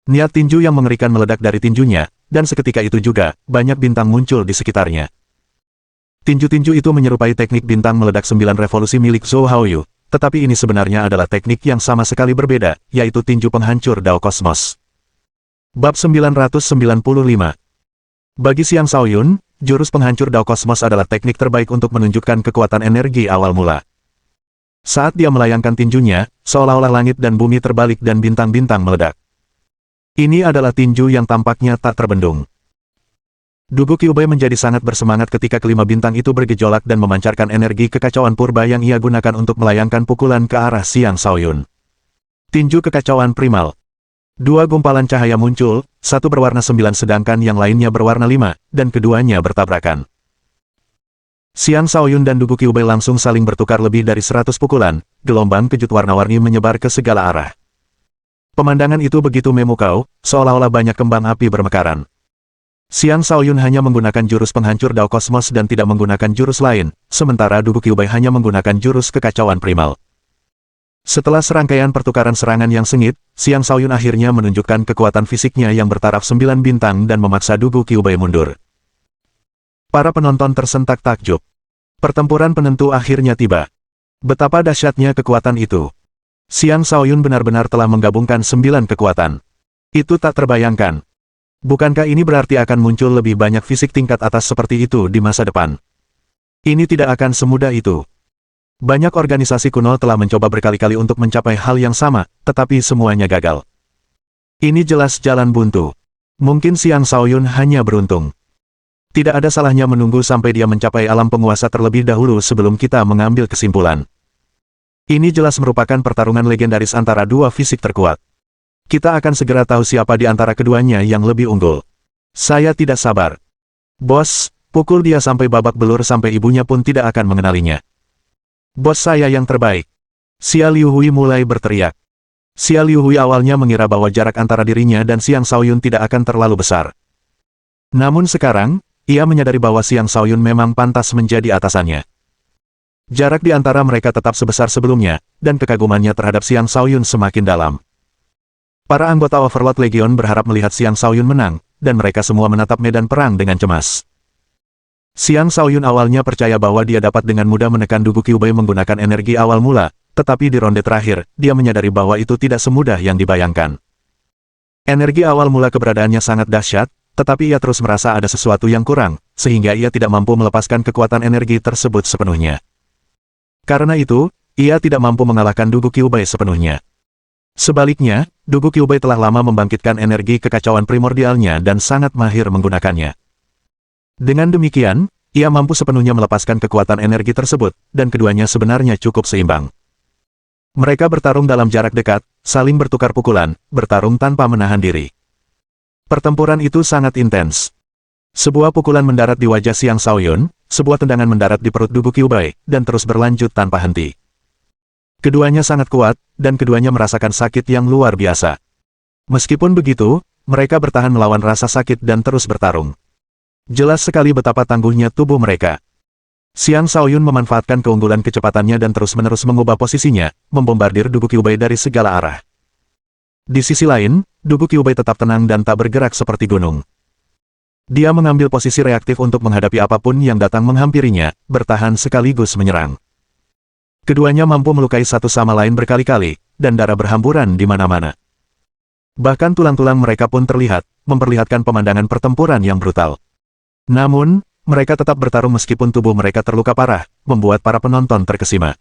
Niat tinju yang mengerikan meledak dari tinjunya, dan seketika itu juga, banyak bintang muncul di sekitarnya. Tinju-tinju itu menyerupai teknik bintang meledak 9 revolusi milik Zhou Haoyu, tetapi ini sebenarnya adalah teknik yang sama sekali berbeda, yaitu tinju penghancur dao kosmos. Bab 995. Bagi Xiang Shaoyun, jurus penghancur dao kosmos adalah teknik terbaik untuk menunjukkan kekuatan energi awal mula. Saat dia melayangkan tinjunya, seolah-olah langit dan bumi terbalik dan bintang-bintang meledak. Ini adalah tinju yang tampaknya tak terbendung. Dugu Kyubei menjadi sangat bersemangat ketika kelima bintang itu bergejolak dan memancarkan energi kekacauan purba yang ia gunakan untuk melayangkan pukulan ke arah Xiang Shaoyun. Tinju kekacauan primal. Dua gumpalan cahaya muncul, satu berwarna 9 sedangkan yang lainnya berwarna 5, dan keduanya bertabrakan. Xiang Shaoyun dan Dugu Kyubei langsung saling bertukar lebih dari 100 pukulan, gelombang kejut warna-warni menyebar ke segala arah. Pemandangan itu begitu memukau, seolah-olah banyak kembang api bermekaran. Xiang Shaoyun hanya menggunakan jurus penghancur dao kosmos dan tidak menggunakan jurus lain, sementara Dugu Kyubei hanya menggunakan jurus kekacauan primal. Setelah serangkaian pertukaran serangan yang sengit, Xiang Shaoyun akhirnya menunjukkan kekuatan fisiknya yang bertaraf 9 bintang dan memaksa Dugu Kyubei mundur. Para penonton tersentak takjub. Pertempuran penentu akhirnya tiba. Betapa dahsyatnya kekuatan itu. Xiang Shaoyun benar-benar telah menggabungkan 9 kekuatan. Itu tak terbayangkan. Bukankah ini berarti akan muncul lebih banyak fisik tingkat atas seperti itu di masa depan? Ini tidak akan semudah itu. Banyak organisasi kuno telah mencoba berkali-kali untuk mencapai hal yang sama, tetapi semuanya gagal. Ini jelas jalan buntu. Mungkin Xiang Shaoyun hanya beruntung. Tidak ada salahnya menunggu sampai dia mencapai alam penguasa terlebih dahulu sebelum kita mengambil kesimpulan. Ini jelas merupakan pertarungan legendaris antara dua fisik terkuat. Kita akan segera tahu siapa di antara keduanya yang lebih unggul. Saya tidak sabar. Bos, pukul dia sampai babak belur sampai ibunya pun tidak akan mengenalinya. Bos saya yang terbaik. Xia Liuhui mulai berteriak. Xia Liuhui awalnya mengira bahwa jarak antara dirinya dan Xiang Shaoyun tidak akan terlalu besar. Namun sekarang, ia menyadari bahwa Xiang Shaoyun memang pantas menjadi atasannya. Jarak di antara mereka tetap sebesar sebelumnya, dan kekagumannya terhadap Xiang Shaoyun semakin dalam. Para anggota Overlord Legion berharap melihat Xiang Shaoyun menang, dan mereka semua menatap medan perang dengan cemas. Xiang Shaoyun awalnya percaya bahwa dia dapat dengan mudah menekan Dugu Kyubei menggunakan energi awal mula, tetapi di ronde terakhir, dia menyadari bahwa itu tidak semudah yang dibayangkan. Energi awal mula keberadaannya sangat dahsyat, tetapi ia terus merasa ada sesuatu yang kurang, sehingga ia tidak mampu melepaskan kekuatan energi tersebut sepenuhnya. Karena itu, ia tidak mampu mengalahkan Dugu Kyubei sepenuhnya. Sebaliknya, Dugu Kyubei telah lama membangkitkan energi kekacauan primordialnya dan sangat mahir menggunakannya. Dengan demikian, ia mampu sepenuhnya melepaskan kekuatan energi tersebut, dan keduanya sebenarnya cukup seimbang. Mereka bertarung dalam jarak dekat, saling bertukar pukulan, bertarung tanpa menahan diri. Pertempuran itu sangat intens. Sebuah pukulan mendarat di wajah Xiang Shaoyun, sebuah tendangan mendarat di perut Dugu Kyubei, dan terus berlanjut tanpa henti. Keduanya sangat kuat, dan keduanya merasakan sakit yang luar biasa. Meskipun begitu, mereka bertahan melawan rasa sakit dan terus bertarung. Jelas sekali betapa tangguhnya tubuh mereka. Xiang Shaoyun memanfaatkan keunggulan kecepatannya dan terus-menerus mengubah posisinya, membombardir Dugu Kyubei dari segala arah. Di sisi lain, Dugu Kyubei tetap tenang dan tak bergerak seperti gunung. Dia mengambil posisi reaktif untuk menghadapi apapun yang datang menghampirinya, bertahan sekaligus menyerang. Keduanya mampu melukai satu sama lain berkali-kali, dan darah berhamburan di mana-mana. Bahkan tulang-tulang mereka pun terlihat, memperlihatkan pemandangan pertempuran yang brutal. Namun, mereka tetap bertarung meskipun tubuh mereka terluka parah, membuat para penonton terkesima.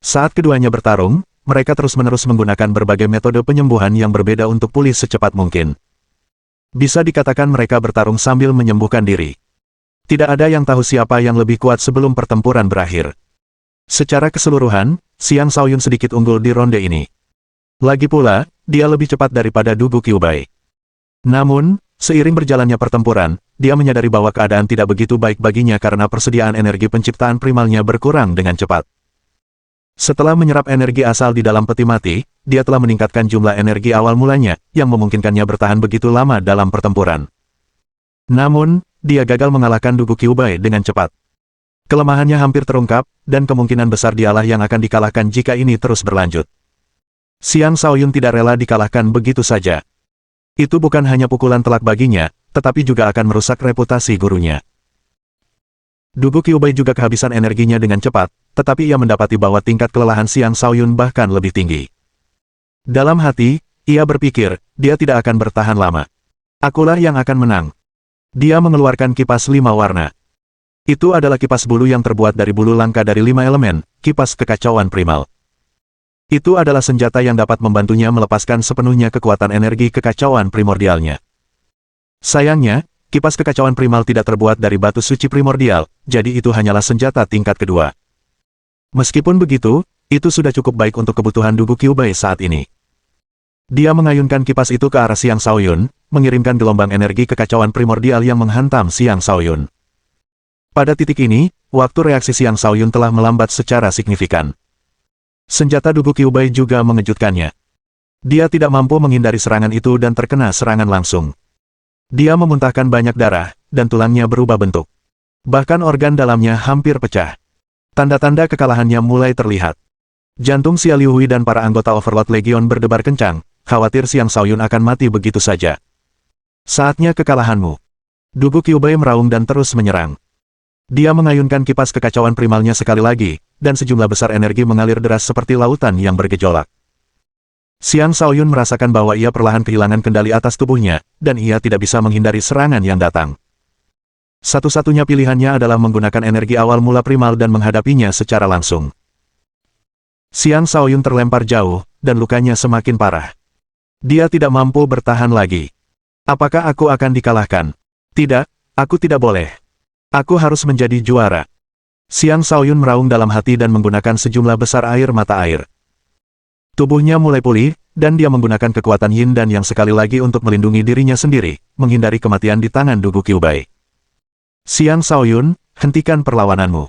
Saat keduanya bertarung, mereka terus-menerus menggunakan berbagai metode penyembuhan yang berbeda untuk pulih secepat mungkin. Bisa dikatakan mereka bertarung sambil menyembuhkan diri. Tidak ada yang tahu siapa yang lebih kuat sebelum pertempuran berakhir. Secara keseluruhan, Xiang Shaoyun sedikit unggul di ronde ini. Lagi pula, dia lebih cepat daripada Dugu Kyubei. Namun, seiring berjalannya pertempuran, dia menyadari bahwa keadaan tidak begitu baik baginya karena persediaan energi penciptaan primalnya berkurang dengan cepat. Setelah menyerap energi asal di dalam peti mati, dia telah meningkatkan jumlah energi awal mulanya, yang memungkinkannya bertahan begitu lama dalam pertempuran. Namun, dia gagal mengalahkan Dugu Kyubei dengan cepat. Kelemahannya hampir terungkap, dan kemungkinan besar dialah yang akan dikalahkan jika ini terus berlanjut. Xiang Shaoyun tidak rela dikalahkan begitu saja. Itu bukan hanya pukulan telak baginya, tetapi juga akan merusak reputasi gurunya. Dugu Kyubei juga kehabisan energinya dengan cepat, tetapi ia mendapati bahwa tingkat kelelahan Xiang Shaoyun bahkan lebih tinggi. Dalam hati, ia berpikir, dia tidak akan bertahan lama. Akulah yang akan menang. Dia mengeluarkan kipas 5 warna. Itu adalah kipas bulu yang terbuat dari bulu langka dari 5 elemen, kipas kekacauan primal. Itu adalah senjata yang dapat membantunya melepaskan sepenuhnya kekuatan energi kekacauan primordialnya. Sayangnya, kipas kekacauan primal tidak terbuat dari batu suci primordial, jadi itu hanyalah senjata tingkat kedua. Meskipun begitu, itu sudah cukup baik untuk kebutuhan Dugu Kyubei saat ini. Dia mengayunkan kipas itu ke arah Xiang Shaoyun, mengirimkan gelombang energi kekacauan primordial yang menghantam Xiang Shaoyun. Pada titik ini, waktu reaksi Xiang Shaoyun telah melambat secara signifikan. Senjata Dugu Kyubei juga mengejutkannya. Dia tidak mampu menghindari serangan itu dan terkena serangan langsung. Dia memuntahkan banyak darah, dan tulangnya berubah bentuk. Bahkan organ dalamnya hampir pecah. Tanda-tanda kekalahannya mulai terlihat. Jantung Xia Liuhui dan para anggota Overlord Legion berdebar kencang, khawatir Xiang Shaoyun akan mati begitu saja. Saatnya kekalahanmu. Dugu Kyubei meraung dan terus menyerang. Dia mengayunkan kipas kekacauan primalnya sekali lagi, dan sejumlah besar energi mengalir deras seperti lautan yang bergejolak. Xiang Shaoyun merasakan bahwa ia perlahan kehilangan kendali atas tubuhnya, dan ia tidak bisa menghindari serangan yang datang. Satu-satunya pilihannya adalah menggunakan energi awal mula primal dan menghadapinya secara langsung. Xiang Shaoyun terlempar jauh, dan lukanya semakin parah. Dia tidak mampu bertahan lagi. Apakah aku akan dikalahkan? Tidak, aku tidak boleh. Aku harus menjadi juara. Xiang Shaoyun meraung dalam hati dan menggunakan sejumlah besar air mata air. Tubuhnya mulai pulih, dan dia menggunakan kekuatan Yin dan Yang sekali lagi untuk melindungi dirinya sendiri, menghindari kematian di tangan Dugu Kyubei. Xiang Shaoyun, hentikan perlawananmu.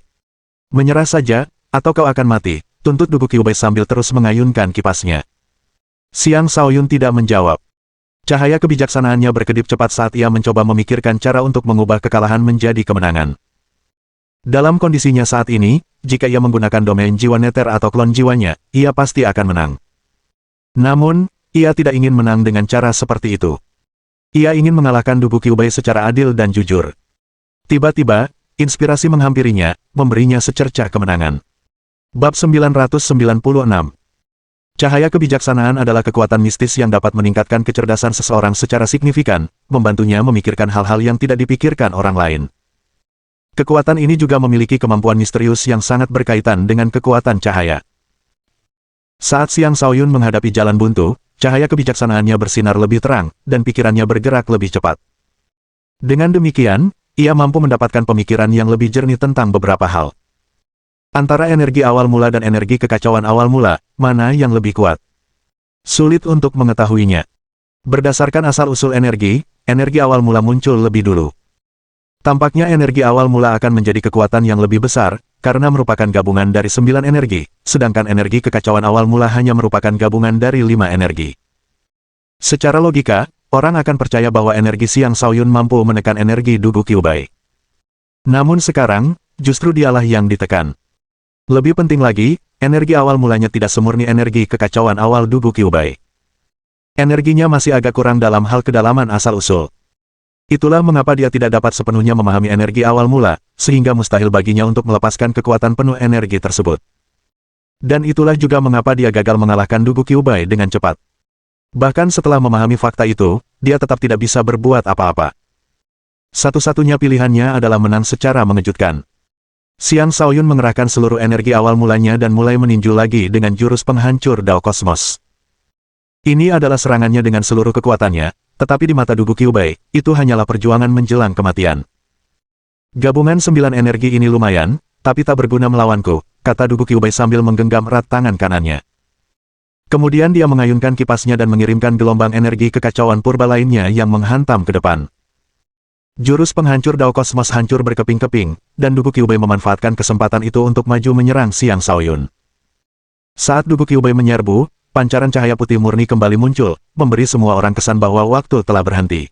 Menyerah saja, atau kau akan mati, tuntut Dugu Kyubei sambil terus mengayunkan kipasnya. Xiang Shaoyun tidak menjawab. Cahaya kebijaksanaannya berkedip cepat saat ia mencoba memikirkan cara untuk mengubah kekalahan menjadi kemenangan. Dalam kondisinya saat ini, jika ia menggunakan domain jiwa neter atau klon jiwanya, ia pasti akan menang. Namun, ia tidak ingin menang dengan cara seperti itu. Ia ingin mengalahkan Dugu Kyubei secara adil dan jujur. Tiba-tiba, inspirasi menghampirinya, memberinya secercah kemenangan. Bab 996. Cahaya kebijaksanaan adalah kekuatan mistis yang dapat meningkatkan kecerdasan seseorang secara signifikan, membantunya memikirkan hal-hal yang tidak dipikirkan orang lain. Kekuatan ini juga memiliki kemampuan misterius yang sangat berkaitan dengan kekuatan cahaya. Saat Xiang Shaoyun menghadapi jalan buntu, cahaya kebijaksanaannya bersinar lebih terang, dan pikirannya bergerak lebih cepat. Dengan demikian, ia mampu mendapatkan pemikiran yang lebih jernih tentang beberapa hal. Antara energi awal mula dan energi kekacauan awal mula, mana yang lebih kuat? Sulit untuk mengetahuinya. Berdasarkan asal-usul energi, energi awal mula muncul lebih dulu. Tampaknya energi awal mula akan menjadi kekuatan yang lebih besar, karena merupakan gabungan dari 9 energi, sedangkan energi kekacauan awal mula hanya merupakan gabungan dari 5 energi. Secara logika, orang akan percaya bahwa energi Xiang Shaoyun mampu menekan energi Dugu Kyubei. Namun sekarang, justru dialah yang ditekan. Lebih penting lagi, energi awal mulanya tidak semurni energi kekacauan awal Dugu Kyubei. Energinya masih agak kurang dalam hal kedalaman asal-usul. Itulah mengapa dia tidak dapat sepenuhnya memahami energi awal mula, sehingga mustahil baginya untuk melepaskan kekuatan penuh energi tersebut. Dan itulah juga mengapa dia gagal mengalahkan Dugu Kyubei dengan cepat. Bahkan setelah memahami fakta itu, dia tetap tidak bisa berbuat apa-apa. Satu-satunya pilihannya adalah menang secara mengejutkan. Xiang Shaoyun mengerahkan seluruh energi awal mulanya dan mulai meninju lagi dengan jurus penghancur Dao Kosmos. Ini adalah serangannya dengan seluruh kekuatannya, tetapi di mata Dugu Kyubei, itu hanyalah perjuangan menjelang kematian. Gabungan 9 energi ini lumayan, tapi tak berguna melawanku, kata Dugu Kyubei sambil menggenggam erat tangan kanannya. Kemudian dia mengayunkan kipasnya dan mengirimkan gelombang energi kekacauan purba lainnya yang menghantam ke depan. Jurus penghancur Dao Kosmos hancur berkeping-keping, dan Dugu Kyubei memanfaatkan kesempatan itu untuk maju menyerang Xiang Shaoyun. Saat Dugu Kyubei menyerbu, pancaran cahaya putih murni kembali muncul, memberi semua orang kesan bahwa waktu telah berhenti.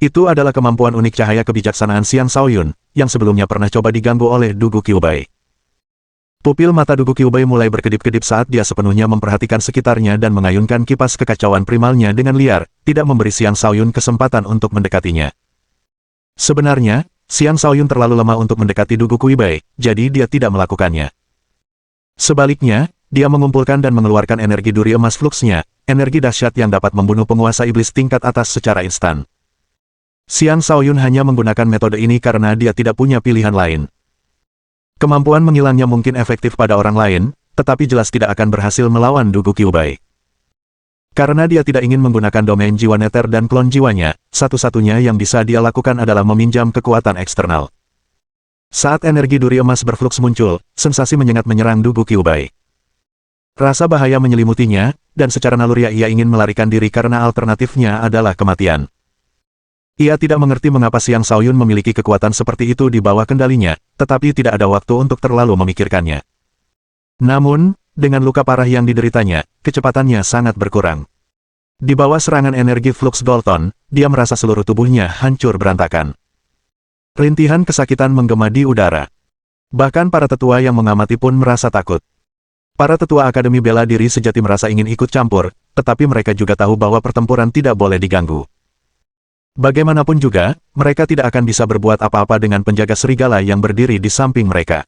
Itu adalah kemampuan unik cahaya kebijaksanaan Xiang Shaoyun, yang sebelumnya pernah coba diganggu oleh Dugu Kyubei. Pupil mata Dugu Kyubei mulai berkedip-kedip saat dia sepenuhnya memperhatikan sekitarnya dan mengayunkan kipas kekacauan primalnya dengan liar, tidak memberi Xiang Shaoyun kesempatan untuk mendekatinya. Sebenarnya, Xiang Shaoyun terlalu lemah untuk mendekati Dugu Kyubei, jadi dia tidak melakukannya. Sebaliknya, dia mengumpulkan dan mengeluarkan energi duri emas fluxnya, energi dahsyat yang dapat membunuh penguasa iblis tingkat atas secara instan. Xiang Shaoyun hanya menggunakan metode ini karena dia tidak punya pilihan lain. Kemampuan menghilangnya mungkin efektif pada orang lain, tetapi jelas tidak akan berhasil melawan Dugu Kyubei. Karena dia tidak ingin menggunakan domain jiwa neter dan klon jiwanya, satu-satunya yang bisa dia lakukan adalah meminjam kekuatan eksternal. Saat energi duri emas berflux muncul, sensasi menyengat menyerang Dugu Kyubei. Rasa bahaya menyelimutinya, dan secara naluriah ia ingin melarikan diri karena alternatifnya adalah kematian. Ia tidak mengerti mengapa Xiang Shaoyun memiliki kekuatan seperti itu di bawah kendalinya, tetapi tidak ada waktu untuk terlalu memikirkannya. Namun, dengan luka parah yang dideritanya, kecepatannya sangat berkurang. Di bawah serangan energi flux Golton, dia merasa seluruh tubuhnya hancur berantakan. Rintihan kesakitan menggema di udara. Bahkan para tetua yang mengamati pun merasa takut. Para tetua Akademi Bela Diri sejati merasa ingin ikut campur, tetapi mereka juga tahu bahwa pertempuran tidak boleh diganggu. Bagaimanapun juga, mereka tidak akan bisa berbuat apa-apa dengan penjaga serigala yang berdiri di samping mereka.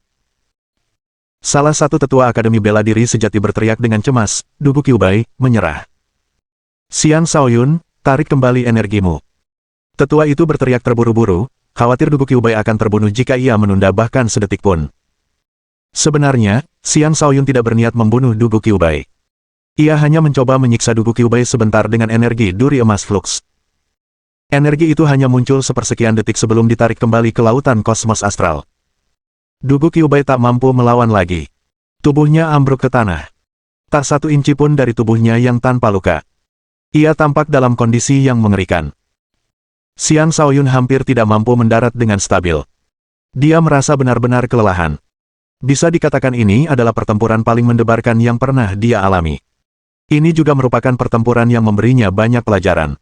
Salah satu tetua Akademi Bela Diri sejati berteriak dengan cemas, Dugu Kyubei, menyerah. Xiang Shaoyun, tarik kembali energimu. Tetua itu berteriak terburu-buru, khawatir Dugu Kyubei akan terbunuh jika ia menunda bahkan sedetik pun. Sebenarnya, Xiang Shaoyun tidak berniat membunuh Dugu Kyubei. Ia hanya mencoba menyiksa Dugu Kyubei sebentar dengan energi duri emas flux. Energi itu hanya muncul sepersekian detik sebelum ditarik kembali ke lautan kosmos astral. Dugu Kyubei tak mampu melawan lagi. Tubuhnya ambruk ke tanah. Tak satu inci pun dari tubuhnya yang tanpa luka. Ia tampak dalam kondisi yang mengerikan. Xiang Shaoyun hampir tidak mampu mendarat dengan stabil. Dia merasa benar-benar kelelahan. Bisa dikatakan ini adalah pertempuran paling mendebarkan yang pernah dia alami. Ini juga merupakan pertempuran yang memberinya banyak pelajaran.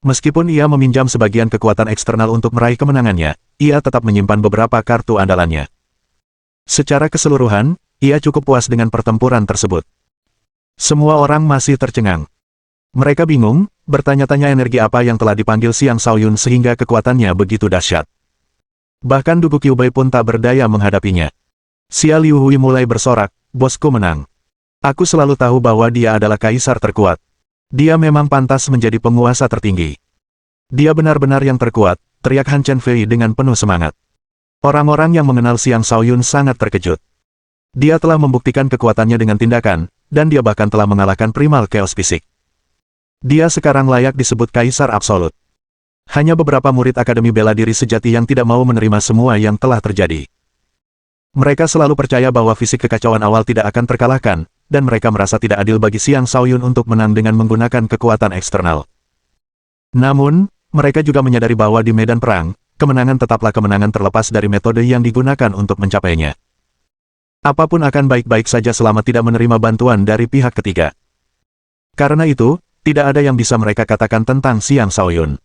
Meskipun ia meminjam sebagian kekuatan eksternal untuk meraih kemenangannya, ia tetap menyimpan beberapa kartu andalannya. Secara keseluruhan, ia cukup puas dengan pertempuran tersebut. Semua orang masih tercengang. Mereka bingung, bertanya-tanya energi apa yang telah dipanggil Xiang Shaoyun sehingga kekuatannya begitu dahsyat. Bahkan Dugu Kyubei pun tak berdaya menghadapinya. Xia Liuhui mulai bersorak, bosku menang. Aku selalu tahu bahwa dia adalah kaisar terkuat. Dia memang pantas menjadi penguasa tertinggi. Dia benar-benar yang terkuat, teriak Han Chen Fei dengan penuh semangat. Orang-orang yang mengenal Xiang Shaoyun sangat terkejut. Dia telah membuktikan kekuatannya dengan tindakan, dan dia bahkan telah mengalahkan primal chaos fisik. Dia sekarang layak disebut kaisar absolut. Hanya beberapa murid Akademi Bela Diri sejati yang tidak mau menerima semua yang telah terjadi. Mereka selalu percaya bahwa fisik kekacauan awal tidak akan terkalahkan, dan mereka merasa tidak adil bagi Xiang Shaoyun untuk menang dengan menggunakan kekuatan eksternal. Namun, mereka juga menyadari bahwa di medan perang, kemenangan tetaplah kemenangan terlepas dari metode yang digunakan untuk mencapainya. Apapun akan baik-baik saja selama tidak menerima bantuan dari pihak ketiga. Karena itu, tidak ada yang bisa mereka katakan tentang Xiang Shaoyun.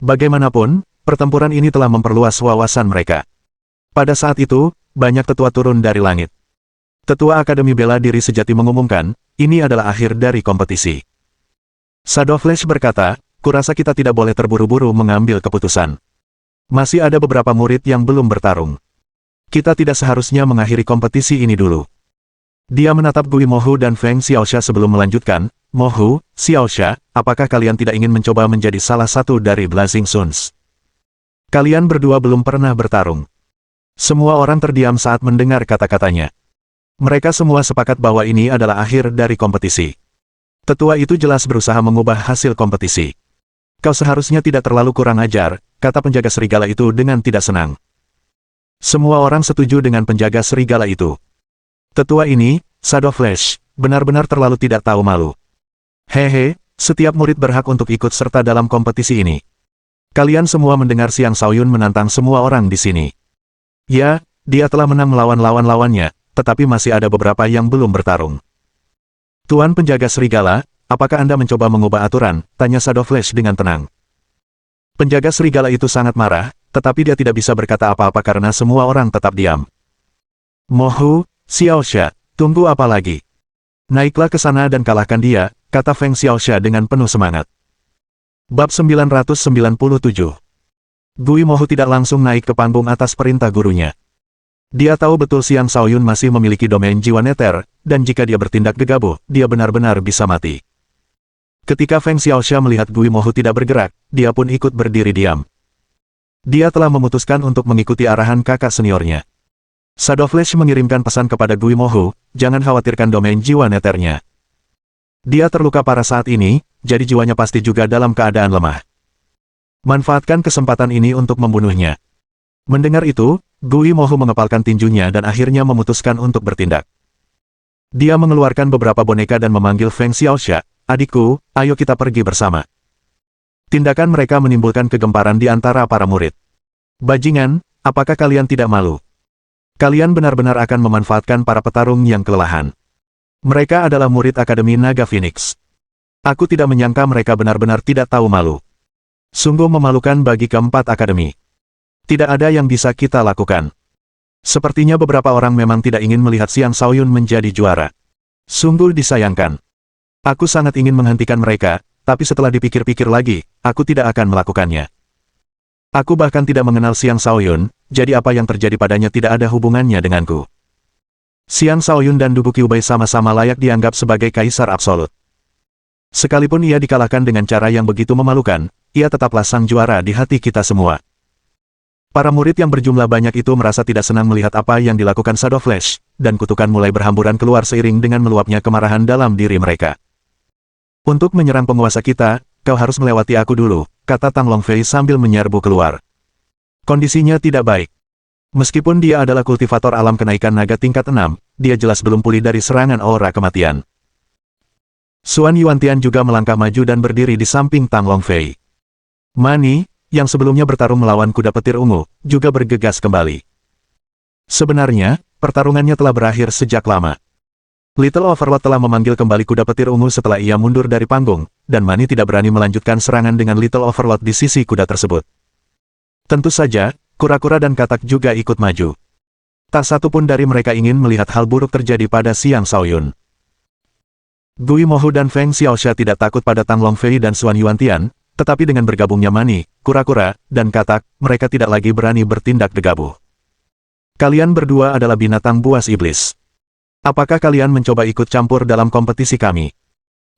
Bagaimanapun, pertempuran ini telah memperluas wawasan mereka. Pada saat itu, banyak tetua turun dari langit. Tetua Akademi Bela Diri sejati mengumumkan, ini adalah akhir dari kompetisi. Shadow Flash berkata, kurasa kita tidak boleh terburu-buru mengambil keputusan. Masih ada beberapa murid yang belum bertarung. Kita tidak seharusnya mengakhiri kompetisi ini dulu. Dia menatap Gui Mohu dan Feng Xiaoxia sebelum melanjutkan, Mohu, Xiaoxia, apakah kalian tidak ingin mencoba menjadi salah satu dari Blazing Suns? Kalian berdua belum pernah bertarung. Semua orang terdiam saat mendengar kata-katanya. Mereka semua sepakat bahwa ini adalah akhir dari kompetisi. Tetua itu jelas berusaha mengubah hasil kompetisi. Kau seharusnya tidak terlalu kurang ajar, kata penjaga serigala itu dengan tidak senang. Semua orang setuju dengan penjaga serigala itu. Tetua ini, Shadow Flash, benar-benar terlalu tidak tahu malu. Hehe, setiap murid berhak untuk ikut serta dalam kompetisi ini. Kalian semua mendengar Xiang Shaoyun menantang semua orang di sini. Ya, dia telah menang melawan lawan-lawannya, tetapi masih ada beberapa yang belum bertarung. Tuan penjaga serigala, apakah Anda mencoba mengubah aturan? Tanya Shadow Flash dengan tenang. Penjaga serigala itu sangat marah, tetapi dia tidak bisa berkata apa-apa karena semua orang tetap diam. Mohu, Xiaoxia, tunggu apa lagi? Naiklah ke sana dan kalahkan dia, kata Feng Xiaoxia dengan penuh semangat. Bab 997. Gui Mohu tidak langsung naik ke panggung atas perintah gurunya. Dia tahu betul Xiang Shaoyun masih memiliki domain jiwa neter, dan jika dia bertindak gegabah, dia benar-benar bisa mati. Ketika Feng Xiaoxia melihat Gui Mohu tidak bergerak, dia pun ikut berdiri diam. Dia telah memutuskan untuk mengikuti arahan kakak seniornya. Shadow Flash mengirimkan pesan kepada Gui Mohu, jangan khawatirkan domain jiwa neternya. Dia terluka parah saat ini, jadi jiwanya pasti juga dalam keadaan lemah. Manfaatkan kesempatan ini untuk membunuhnya. Mendengar itu, Gui Mohu mengepalkan tinjunya dan akhirnya memutuskan untuk bertindak. Dia mengeluarkan beberapa boneka dan memanggil Feng Xiaoxia, adikku, ayo kita pergi bersama. Tindakan mereka menimbulkan kegemparan di antara para murid. Bajingan, apakah kalian tidak malu? Kalian benar-benar akan memanfaatkan para petarung yang kelelahan. Mereka adalah murid Akademi Naga Phoenix. Aku tidak menyangka mereka benar-benar tidak tahu malu. Sungguh memalukan bagi keempat akademi. Tidak ada yang bisa kita lakukan. Sepertinya beberapa orang memang tidak ingin melihat Xiang Shaoyun menjadi juara. Sungguh disayangkan. Aku sangat ingin menghentikan mereka, tapi setelah dipikir-pikir lagi, aku tidak akan melakukannya. Aku bahkan tidak mengenal Xiang Shaoyun, jadi apa yang terjadi padanya tidak ada hubungannya denganku. Xiang Shaoyun dan Dubu Qiubai sama-sama layak dianggap sebagai kaisar absolut. Sekalipun ia dikalahkan dengan cara yang begitu memalukan, ia tetaplah sang juara di hati kita semua. Para murid yang berjumlah banyak itu merasa tidak senang melihat apa yang dilakukan Shadow Flash, dan kutukan mulai berhamburan keluar seiring dengan meluapnya kemarahan dalam diri mereka. Untuk menyerang penguasa kita, kau harus melewati aku dulu, kata Tang Longfei sambil menyerbu keluar. Kondisinya tidak baik. Meskipun dia adalah kultivator alam kenaikan naga tingkat 6, dia jelas belum pulih dari serangan aura kematian. Xuan Yuantian juga melangkah maju dan berdiri di samping Tang Longfei. Mani, yang sebelumnya bertarung melawan kuda petir ungu, juga bergegas kembali. Sebenarnya, pertarungannya telah berakhir sejak lama. Little Overlord telah memanggil kembali kuda petir ungu setelah ia mundur dari panggung, dan Mani tidak berani melanjutkan serangan dengan Little Overlord di sisi kuda tersebut. Tentu saja, kura-kura dan katak juga ikut maju. Tak satu pun dari mereka ingin melihat hal buruk terjadi pada Xiang Shaoyun. Gui Mohu dan Feng Xiaoxia tidak takut pada Tang Longfei dan Xuan Yuantian, tetapi dengan bergabungnya Mani, kura-kura, dan katak, mereka tidak lagi berani bertindak gegabah. Kalian berdua adalah binatang buas iblis. Apakah kalian mencoba ikut campur dalam kompetisi kami?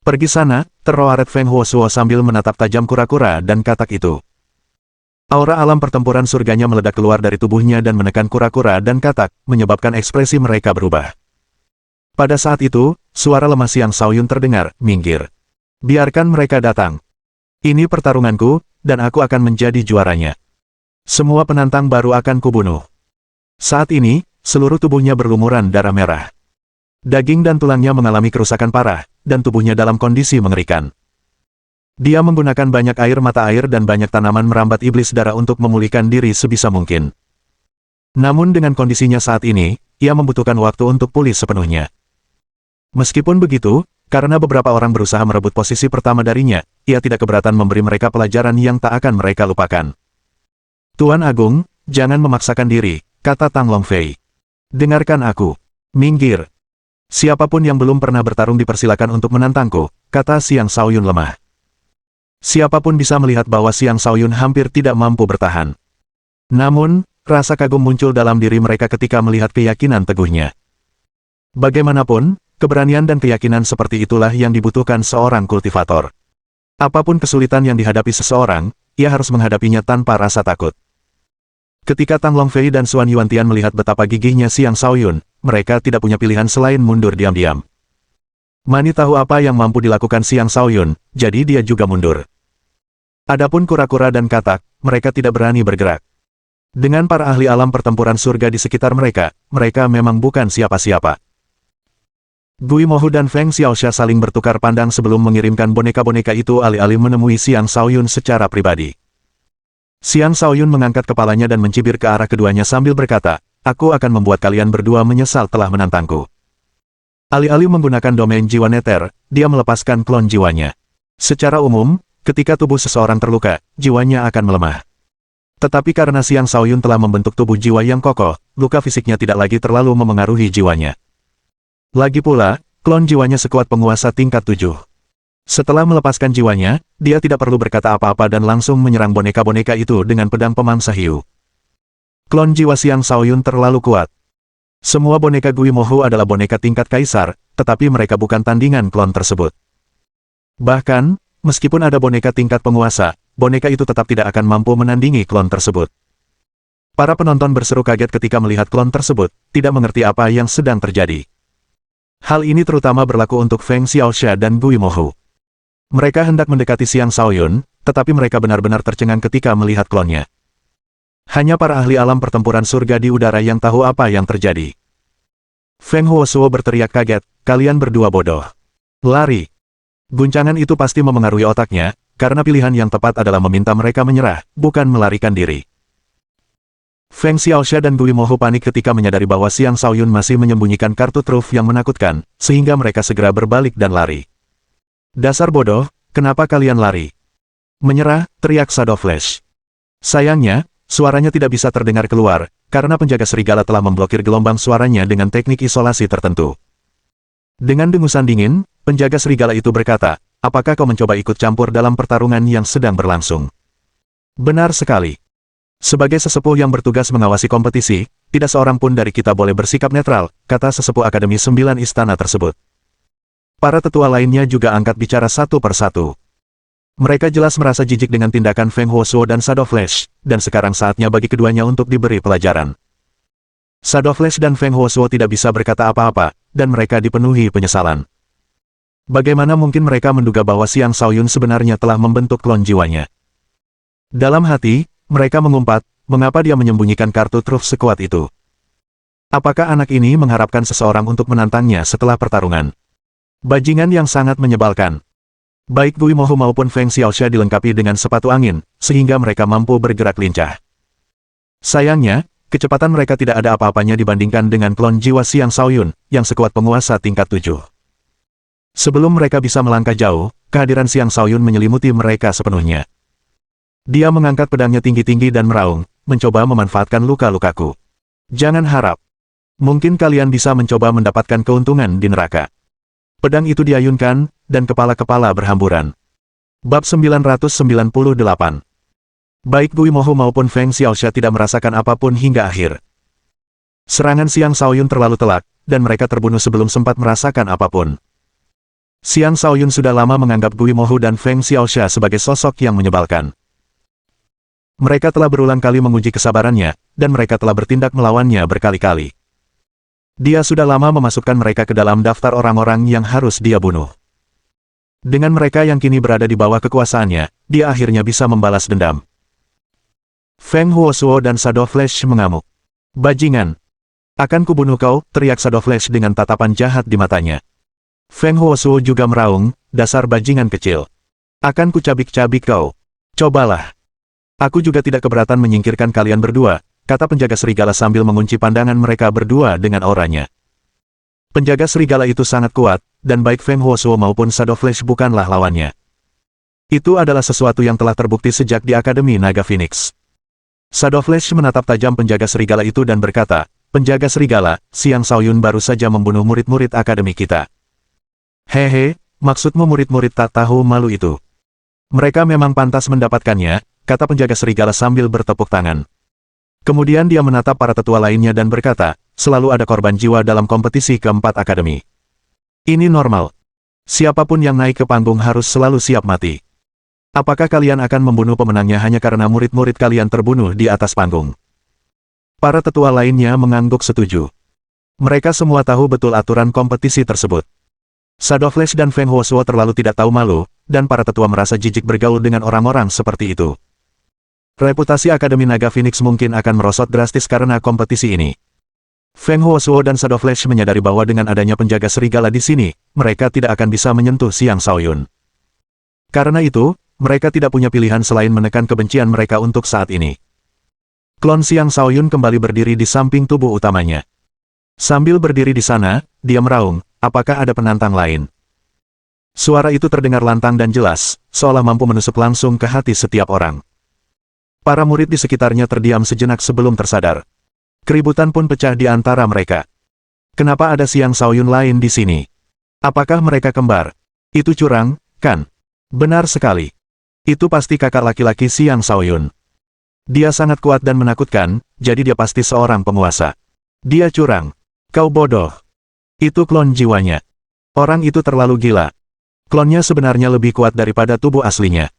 Pergi sana, terroaret Feng Huosuo sambil menatap tajam kura-kura dan katak itu. Aura alam pertempuran surganya meledak keluar dari tubuhnya dan menekan kura-kura dan katak, menyebabkan ekspresi mereka berubah. Pada saat itu, suara lemah Xiang Shaoyun terdengar, minggir. Biarkan mereka datang. Ini pertarunganku, dan aku akan menjadi juaranya. Semua penantang baru akan kubunuh. Saat ini, seluruh tubuhnya berlumuran darah merah. Daging dan tulangnya mengalami kerusakan parah, dan tubuhnya dalam kondisi mengerikan. Dia menggunakan banyak air mata air dan banyak tanaman merambat iblis darah untuk memulihkan diri sebisa mungkin. Namun dengan kondisinya saat ini, ia membutuhkan waktu untuk pulih sepenuhnya. Meskipun begitu, karena beberapa orang berusaha merebut posisi pertama darinya, ia tidak keberatan memberi mereka pelajaran yang tak akan mereka lupakan. Tuan Agung, jangan memaksakan diri, kata Tang Longfei. Dengarkan aku. Minggir. Siapapun yang belum pernah bertarung dipersilakan untuk menantangku, kata Xiang Shaoyun lemah. Siapapun bisa melihat bahwa Xiang Shaoyun hampir tidak mampu bertahan. Namun, rasa kagum muncul dalam diri mereka ketika melihat keyakinan teguhnya. Bagaimanapun, keberanian dan keyakinan seperti itulah yang dibutuhkan seorang kultivator. Apapun kesulitan yang dihadapi seseorang, ia harus menghadapinya tanpa rasa takut. Ketika Tang Longfei dan Xuan Yuantian melihat betapa gigihnya Xiang Shaoyun, mereka tidak punya pilihan selain mundur diam-diam. Mani tahu apa yang mampu dilakukan Xiang Shaoyun, jadi dia juga mundur. Adapun kura-kura dan katak, mereka tidak berani bergerak. Dengan para ahli alam pertempuran surga di sekitar mereka, mereka memang bukan siapa-siapa. Gui Mohu dan Feng Xiaoxia saling bertukar pandang sebelum mengirimkan boneka-boneka itu alih-alih menemui Xiang Shaoyun secara pribadi. Xiang Shaoyun mengangkat kepalanya dan mencibir ke arah keduanya sambil berkata, aku akan membuat kalian berdua menyesal telah menantangku. Alih-alih menggunakan domain jiwa neter, dia melepaskan klon jiwanya. Secara umum, ketika tubuh seseorang terluka, jiwanya akan melemah. Tetapi karena Xiang Shaoyun telah membentuk tubuh jiwa yang kokoh, luka fisiknya tidak lagi terlalu memengaruhi jiwanya. Lagi pula, klon jiwanya sekuat penguasa tingkat 7. Setelah melepaskan jiwanya, dia tidak perlu berkata apa-apa dan langsung menyerang boneka-boneka itu dengan pedang pemangsa hiu. Klon jiwa Xiang Shaoyun terlalu kuat. Semua boneka Guimohu adalah boneka tingkat kaisar, tetapi mereka bukan tandingan klon tersebut. Bahkan, meskipun ada boneka tingkat penguasa, boneka itu tetap tidak akan mampu menandingi klon tersebut. Para penonton berseru kaget ketika melihat klon tersebut, tidak mengerti apa yang sedang terjadi. Hal ini terutama berlaku untuk Feng Xiaoxia dan Guimohu. Mereka hendak mendekati Xiang Shaoyun, tetapi mereka benar-benar tercengang ketika melihat klonnya. Hanya para ahli alam pertempuran surga di udara yang tahu apa yang terjadi. Feng Huosuo berteriak kaget, kalian berdua bodoh. Lari. Guncangan itu pasti memengaruhi otaknya, karena pilihan yang tepat adalah meminta mereka menyerah, bukan melarikan diri. Feng Xiaoxia dan Guimohu panik ketika menyadari bahwa Xiang Shaoyun masih menyembunyikan kartu truf yang menakutkan, sehingga mereka segera berbalik dan lari. Dasar bodoh, kenapa kalian lari? Menyerah, teriak Shadow Flash. Sayangnya, suaranya tidak bisa terdengar keluar, karena penjaga serigala telah memblokir gelombang suaranya dengan teknik isolasi tertentu. Dengan dengusan dingin, penjaga serigala itu berkata, apakah kau mencoba ikut campur dalam pertarungan yang sedang berlangsung? Benar sekali. Sebagai sesepuh yang bertugas mengawasi kompetisi, tidak seorang pun dari kita boleh bersikap netral, kata sesepuh Akademi 9 Istana tersebut. Para tetua lainnya juga angkat bicara satu persatu. Mereka jelas merasa jijik dengan tindakan Feng Huosuo dan Shadow Flash, dan sekarang saatnya bagi keduanya untuk diberi pelajaran. Shadow Flash dan Feng Huosuo tidak bisa berkata apa-apa, dan mereka dipenuhi penyesalan. Bagaimana mungkin mereka menduga bahwa Xiang Shaoyun sebenarnya telah membentuk klon jiwanya? Dalam hati, mereka mengumpat, mengapa dia menyembunyikan kartu truf sekuat itu? Apakah anak ini mengharapkan seseorang untuk menantangnya setelah pertarungan? Bajingan yang sangat menyebalkan. Baik Guimohu maupun Feng Xiaoxia dilengkapi dengan sepatu angin, sehingga mereka mampu bergerak lincah. Sayangnya, kecepatan mereka tidak ada apa-apanya dibandingkan dengan klon jiwa Xiang Shaoyun, yang sekuat penguasa tingkat 7. Sebelum mereka bisa melangkah jauh, kehadiran Xiang Shaoyun menyelimuti mereka sepenuhnya. Dia mengangkat pedangnya tinggi-tinggi dan meraung, mencoba memanfaatkan luka-lukaku. Jangan harap. Mungkin kalian bisa mencoba mendapatkan keuntungan di neraka. Pedang itu diayunkan, dan kepala-kepala berhamburan. Bab 998. Baik Guimohu maupun Feng Xiaoxia tidak merasakan apapun hingga akhir. Serangan Xiang Shaoyun terlalu telak, dan mereka terbunuh sebelum sempat merasakan apapun. Xiang Shaoyun sudah lama menganggap Guimohu dan Feng Xiaoxia sebagai sosok yang menyebalkan. Mereka telah berulang kali menguji kesabarannya, dan mereka telah bertindak melawannya berkali-kali. Dia sudah lama memasukkan mereka ke dalam daftar orang-orang yang harus dia bunuh. Dengan mereka yang kini berada di bawah kekuasaannya, dia akhirnya bisa membalas dendam. Feng Huosuo dan Shadow Flash mengamuk. Bajingan! Akan kubunuh kau, teriak Shadow Flash dengan tatapan jahat di matanya. Feng Huosuo juga meraung, dasar bajingan kecil. Akan kucabik-cabik kau. Cobalah. Aku juga tidak keberatan menyingkirkan kalian berdua, kata penjaga serigala sambil mengunci pandangan mereka berdua dengan auranya. Penjaga serigala itu sangat kuat, dan baik Feng Huosuo maupun Shadow Flash bukanlah lawannya. Itu adalah sesuatu yang telah terbukti sejak di Akademi Naga Phoenix. Shadow Flash menatap tajam penjaga serigala itu dan berkata, penjaga serigala, Xiang Shaoyun baru saja membunuh murid-murid Akademi kita. Hehe, maksudmu murid-murid tak tahu malu itu? Mereka memang pantas mendapatkannya, kata penjaga serigala sambil bertepuk tangan. Kemudian dia menatap para tetua lainnya dan berkata, selalu ada korban jiwa dalam kompetisi keempat akademi. Ini normal. Siapapun yang naik ke panggung harus selalu siap mati. Apakah kalian akan membunuh pemenangnya hanya karena murid-murid kalian terbunuh di atas panggung? Para tetua lainnya mengangguk setuju. Mereka semua tahu betul aturan kompetisi tersebut. Shadow Flash dan Feng Huosuo terlalu tidak tahu malu, dan para tetua merasa jijik bergaul dengan orang-orang seperti itu. Reputasi Akademi Naga Phoenix mungkin akan merosot drastis karena kompetisi ini. Feng Huosuo dan Shadow Flash menyadari bahwa dengan adanya penjaga serigala di sini, mereka tidak akan bisa menyentuh Xiang Shaoyun. Karena itu, mereka tidak punya pilihan selain menekan kebencian mereka untuk saat ini. Klon Xiang Shaoyun kembali berdiri di samping tubuh utamanya. Sambil berdiri di sana, dia meraung, apakah ada penantang lain? Suara itu terdengar lantang dan jelas, seolah mampu menusuk langsung ke hati setiap orang. Para murid di sekitarnya terdiam sejenak sebelum tersadar. Keributan pun pecah di antara mereka. Kenapa ada Xiang Shaoyun lain di sini? Apakah mereka kembar? Itu curang, kan? Benar sekali. Itu pasti kakak laki-laki Xiang Shaoyun. Dia sangat kuat dan menakutkan, jadi dia pasti seorang penguasa. Dia curang. Kau bodoh. Itu klon jiwanya. Orang itu terlalu gila. Klonnya sebenarnya lebih kuat daripada tubuh aslinya.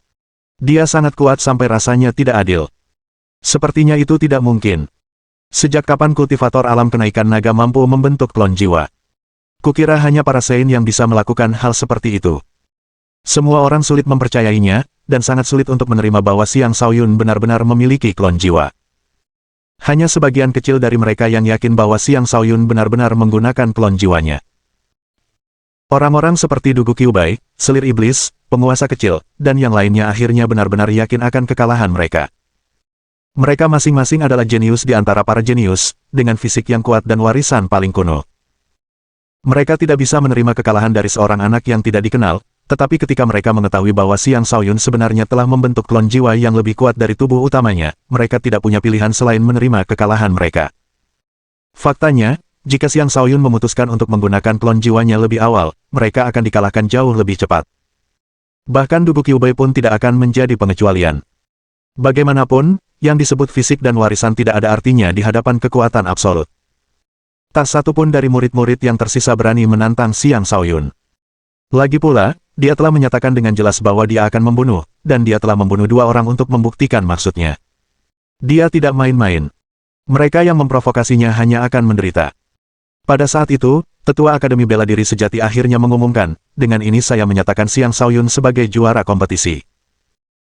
Dia sangat kuat sampai rasanya tidak adil. Sepertinya itu tidak mungkin. Sejak kapan kultivator alam kenaikan naga mampu membentuk klon jiwa? Kukira hanya para Saint yang bisa melakukan hal seperti itu. Semua orang sulit mempercayainya, dan sangat sulit untuk menerima bahwa Xiang Shaoyun benar-benar memiliki klon jiwa. Hanya sebagian kecil dari mereka yang yakin bahwa Xiang Shaoyun benar-benar menggunakan klon jiwanya. Orang-orang seperti Dugu Qiubai, Selir Iblis, penguasa kecil, dan yang lainnya akhirnya benar-benar yakin akan kekalahan mereka. Mereka masing-masing adalah jenius di antara para jenius, dengan fisik yang kuat dan warisan paling kuno. Mereka tidak bisa menerima kekalahan dari seorang anak yang tidak dikenal, tetapi ketika mereka mengetahui bahwa Xiang Shaoyun sebenarnya telah membentuk klon jiwa yang lebih kuat dari tubuh utamanya, mereka tidak punya pilihan selain menerima kekalahan mereka. Faktanya, jika Xiang Shaoyun memutuskan untuk menggunakan klon jiwanya lebih awal, mereka akan dikalahkan jauh lebih cepat. Bahkan Dugu Qiubai pun tidak akan menjadi pengecualian. Bagaimanapun, yang disebut fisik dan warisan tidak ada artinya di hadapan kekuatan absolut. Tak satu pun dari murid-murid yang tersisa berani menantang Xiang Shaoyun. Lagi pula, dia telah menyatakan dengan jelas bahwa dia akan membunuh, dan dia telah membunuh 2 orang untuk membuktikan maksudnya. Dia tidak main-main. Mereka yang memprovokasinya hanya akan menderita. Pada saat itu, Tetua Akademi Bela Diri Sejati akhirnya mengumumkan, dengan ini saya menyatakan Xiang Shaoyun sebagai juara kompetisi.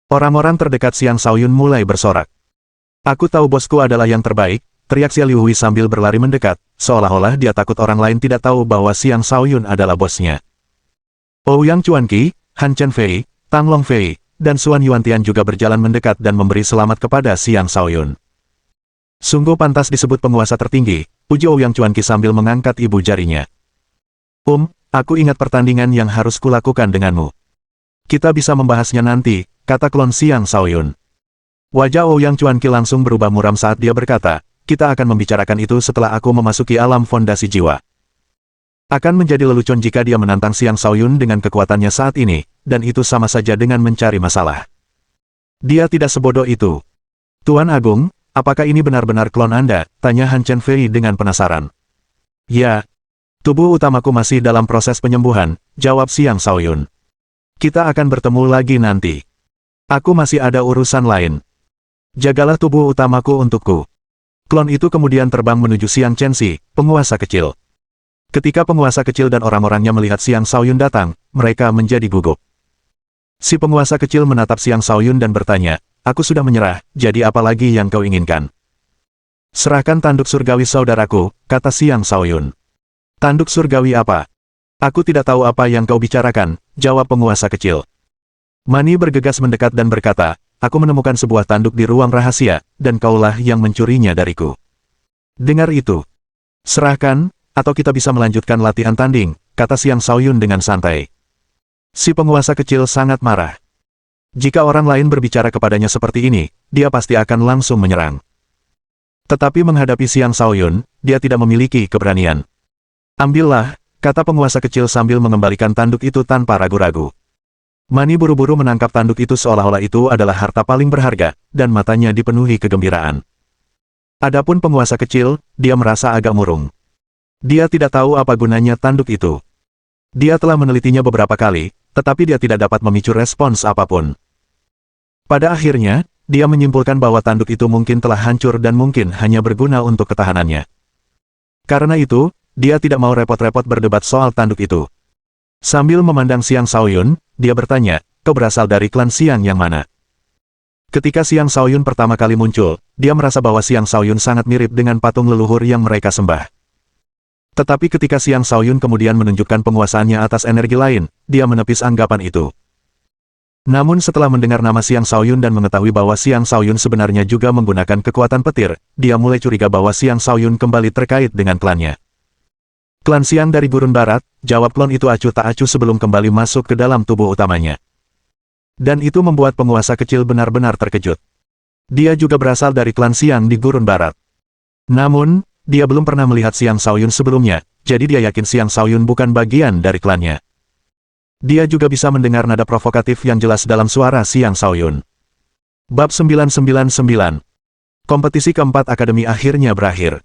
Orang-orang terdekat Xiang Shaoyun mulai bersorak. Aku tahu bosku adalah yang terbaik, teriak Xia Liuhui sambil berlari mendekat, seolah-olah dia takut orang lain tidak tahu bahwa Xiang Shaoyun adalah bosnya. Ouyang Chuanqi, Han Chenfei, Tang Longfei, dan Xuan Yuantian juga berjalan mendekat dan memberi selamat kepada Xiang Shaoyun. Sungguh pantas disebut penguasa tertinggi, puji Ouyang Chuanqi sambil mengangkat ibu jarinya. Aku ingat pertandingan yang harus kulakukan denganmu. Kita bisa membahasnya nanti, kata klon Xiang Shaoyun. Wajah Ouyang Chuanqi langsung berubah muram saat dia berkata, kita akan membicarakan itu setelah aku memasuki alam fondasi jiwa. Akan menjadi lelucon jika dia menantang Xiang Shaoyun dengan kekuatannya saat ini, dan itu sama saja dengan mencari masalah. Dia tidak sebodoh itu. Tuan Agung, apakah ini benar-benar klon Anda? Tanya Han Chenfei dengan penasaran. Ya. Tubuh utamaku masih dalam proses penyembuhan, jawab Xiang Shaoyun. Kita akan bertemu lagi nanti. Aku masih ada urusan lain. Jagalah tubuh utamaku untukku. Klon itu kemudian terbang menuju Xiang Chenxi, penguasa kecil. Ketika penguasa kecil dan orang-orangnya melihat Xiang Shaoyun datang, mereka menjadi gugup. Si penguasa kecil menatap Xiang Shaoyun dan bertanya, aku sudah menyerah, jadi apa lagi yang kau inginkan? Serahkan tanduk surgawi saudaraku, kata Xiang Shaoyun. Tanduk surgawi apa? Aku tidak tahu apa yang kau bicarakan, jawab penguasa kecil. Mani bergegas mendekat dan berkata, aku menemukan sebuah tanduk di ruang rahasia, dan kaulah yang mencurinya dariku. Dengar itu. Serahkan, atau kita bisa melanjutkan latihan tanding, kata Xiang Shaoyun dengan santai. Si penguasa kecil sangat marah. Jika orang lain berbicara kepadanya seperti ini, dia pasti akan langsung menyerang. Tetapi menghadapi Xiang Shaoyun, dia tidak memiliki keberanian. Ambillah, kata penguasa kecil sambil mengembalikan tanduk itu tanpa ragu-ragu. Mani buru-buru menangkap tanduk itu seolah-olah itu adalah harta paling berharga, dan matanya dipenuhi kegembiraan. Adapun penguasa kecil, dia merasa agak murung. Dia tidak tahu apa gunanya tanduk itu. Dia telah menelitinya beberapa kali, tetapi dia tidak dapat memicu respons apapun. Pada akhirnya, dia menyimpulkan bahwa tanduk itu mungkin telah hancur dan mungkin hanya berguna untuk ketahanannya. Karena itu, dia tidak mau repot-repot berdebat soal tanduk itu. Sambil memandang Xiang Shaoyun, dia bertanya, kau berasal dari klan Xiang yang mana? Ketika Xiang Shaoyun pertama kali muncul, dia merasa bahwa Xiang Shaoyun sangat mirip dengan patung leluhur yang mereka sembah. Tetapi ketika Xiang Shaoyun kemudian menunjukkan penguasaannya atas energi lain, dia menepis anggapan itu. Namun setelah mendengar nama Xiang Shaoyun dan mengetahui bahwa Xiang Shaoyun sebenarnya juga menggunakan kekuatan petir, dia mulai curiga bahwa Xiang Shaoyun kembali terkait dengan klannya. Klan Xiang dari Gurun Barat, jawab klon itu acuh tak acuh sebelum kembali masuk ke dalam tubuh utamanya. Dan itu membuat penguasa kecil benar-benar terkejut. Dia juga berasal dari klan Xiang di Gurun Barat. Namun, dia belum pernah melihat Xiang Shaoyun sebelumnya, jadi dia yakin Xiang Shaoyun bukan bagian dari klannya. Dia juga bisa mendengar nada provokatif yang jelas dalam suara Xiang Shaoyun. Bab 999. Kompetisi keempat Akademi akhirnya berakhir.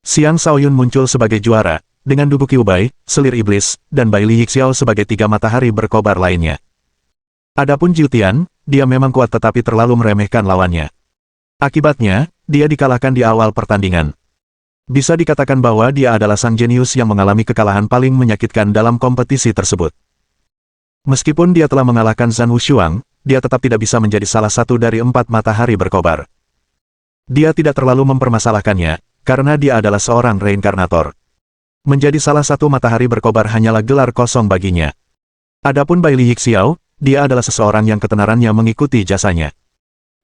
Xiang Shaoyun muncul sebagai juara, dengan Dubu Qiubai, Selir Iblis, dan Bai Li Yixiao sebagai tiga matahari berkobar lainnya. Adapun Jiu Tian, dia memang kuat tetapi terlalu meremehkan lawannya. Akibatnya, dia dikalahkan di awal pertandingan. Bisa dikatakan bahwa dia adalah sang jenius yang mengalami kekalahan paling menyakitkan dalam kompetisi tersebut. Meskipun dia telah mengalahkan Zhan Wushuang, dia tetap tidak bisa menjadi salah satu dari 4 matahari berkobar. Dia tidak terlalu mempermasalahkannya, karena dia adalah seorang reinkarnator. Menjadi salah satu matahari berkobar hanyalah gelar kosong baginya. Adapun Bai Li Yixiao, dia adalah seseorang yang ketenarannya mengikuti jasanya.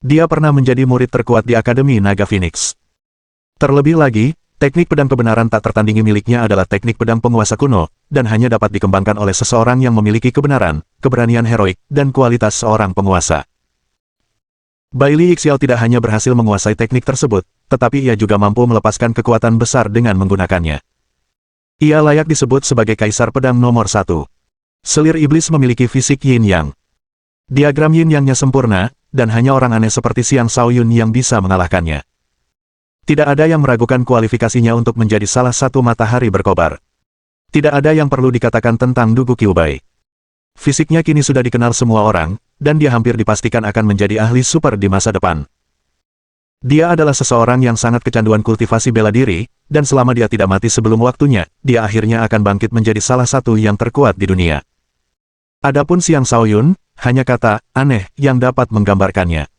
Dia pernah menjadi murid terkuat di Akademi Naga Phoenix. Terlebih lagi, teknik pedang kebenaran tak tertandingi miliknya adalah teknik pedang penguasa kuno, dan hanya dapat dikembangkan oleh seseorang yang memiliki kebenaran, keberanian heroik, dan kualitas seorang penguasa. Bai Li Yixiao tidak hanya berhasil menguasai teknik tersebut, tetapi ia juga mampu melepaskan kekuatan besar dengan menggunakannya. Ia layak disebut sebagai kaisar pedang nomor 1. Selir Iblis memiliki fisik yin-yang. Diagram yin-yangnya sempurna, dan hanya orang aneh seperti Xiang Shaoyun yang bisa mengalahkannya. Tidak ada yang meragukan kualifikasinya untuk menjadi salah satu matahari berkobar. Tidak ada yang perlu dikatakan tentang Dubu Qiubai. Fisiknya kini sudah dikenal semua orang, dan dia hampir dipastikan akan menjadi ahli super di masa depan. Dia adalah seseorang yang sangat kecanduan kultivasi bela diri, dan selama dia tidak mati sebelum waktunya, dia akhirnya akan bangkit menjadi salah satu yang terkuat di dunia. Adapun Xiang Shaoyun, hanya kata aneh yang dapat menggambarkannya.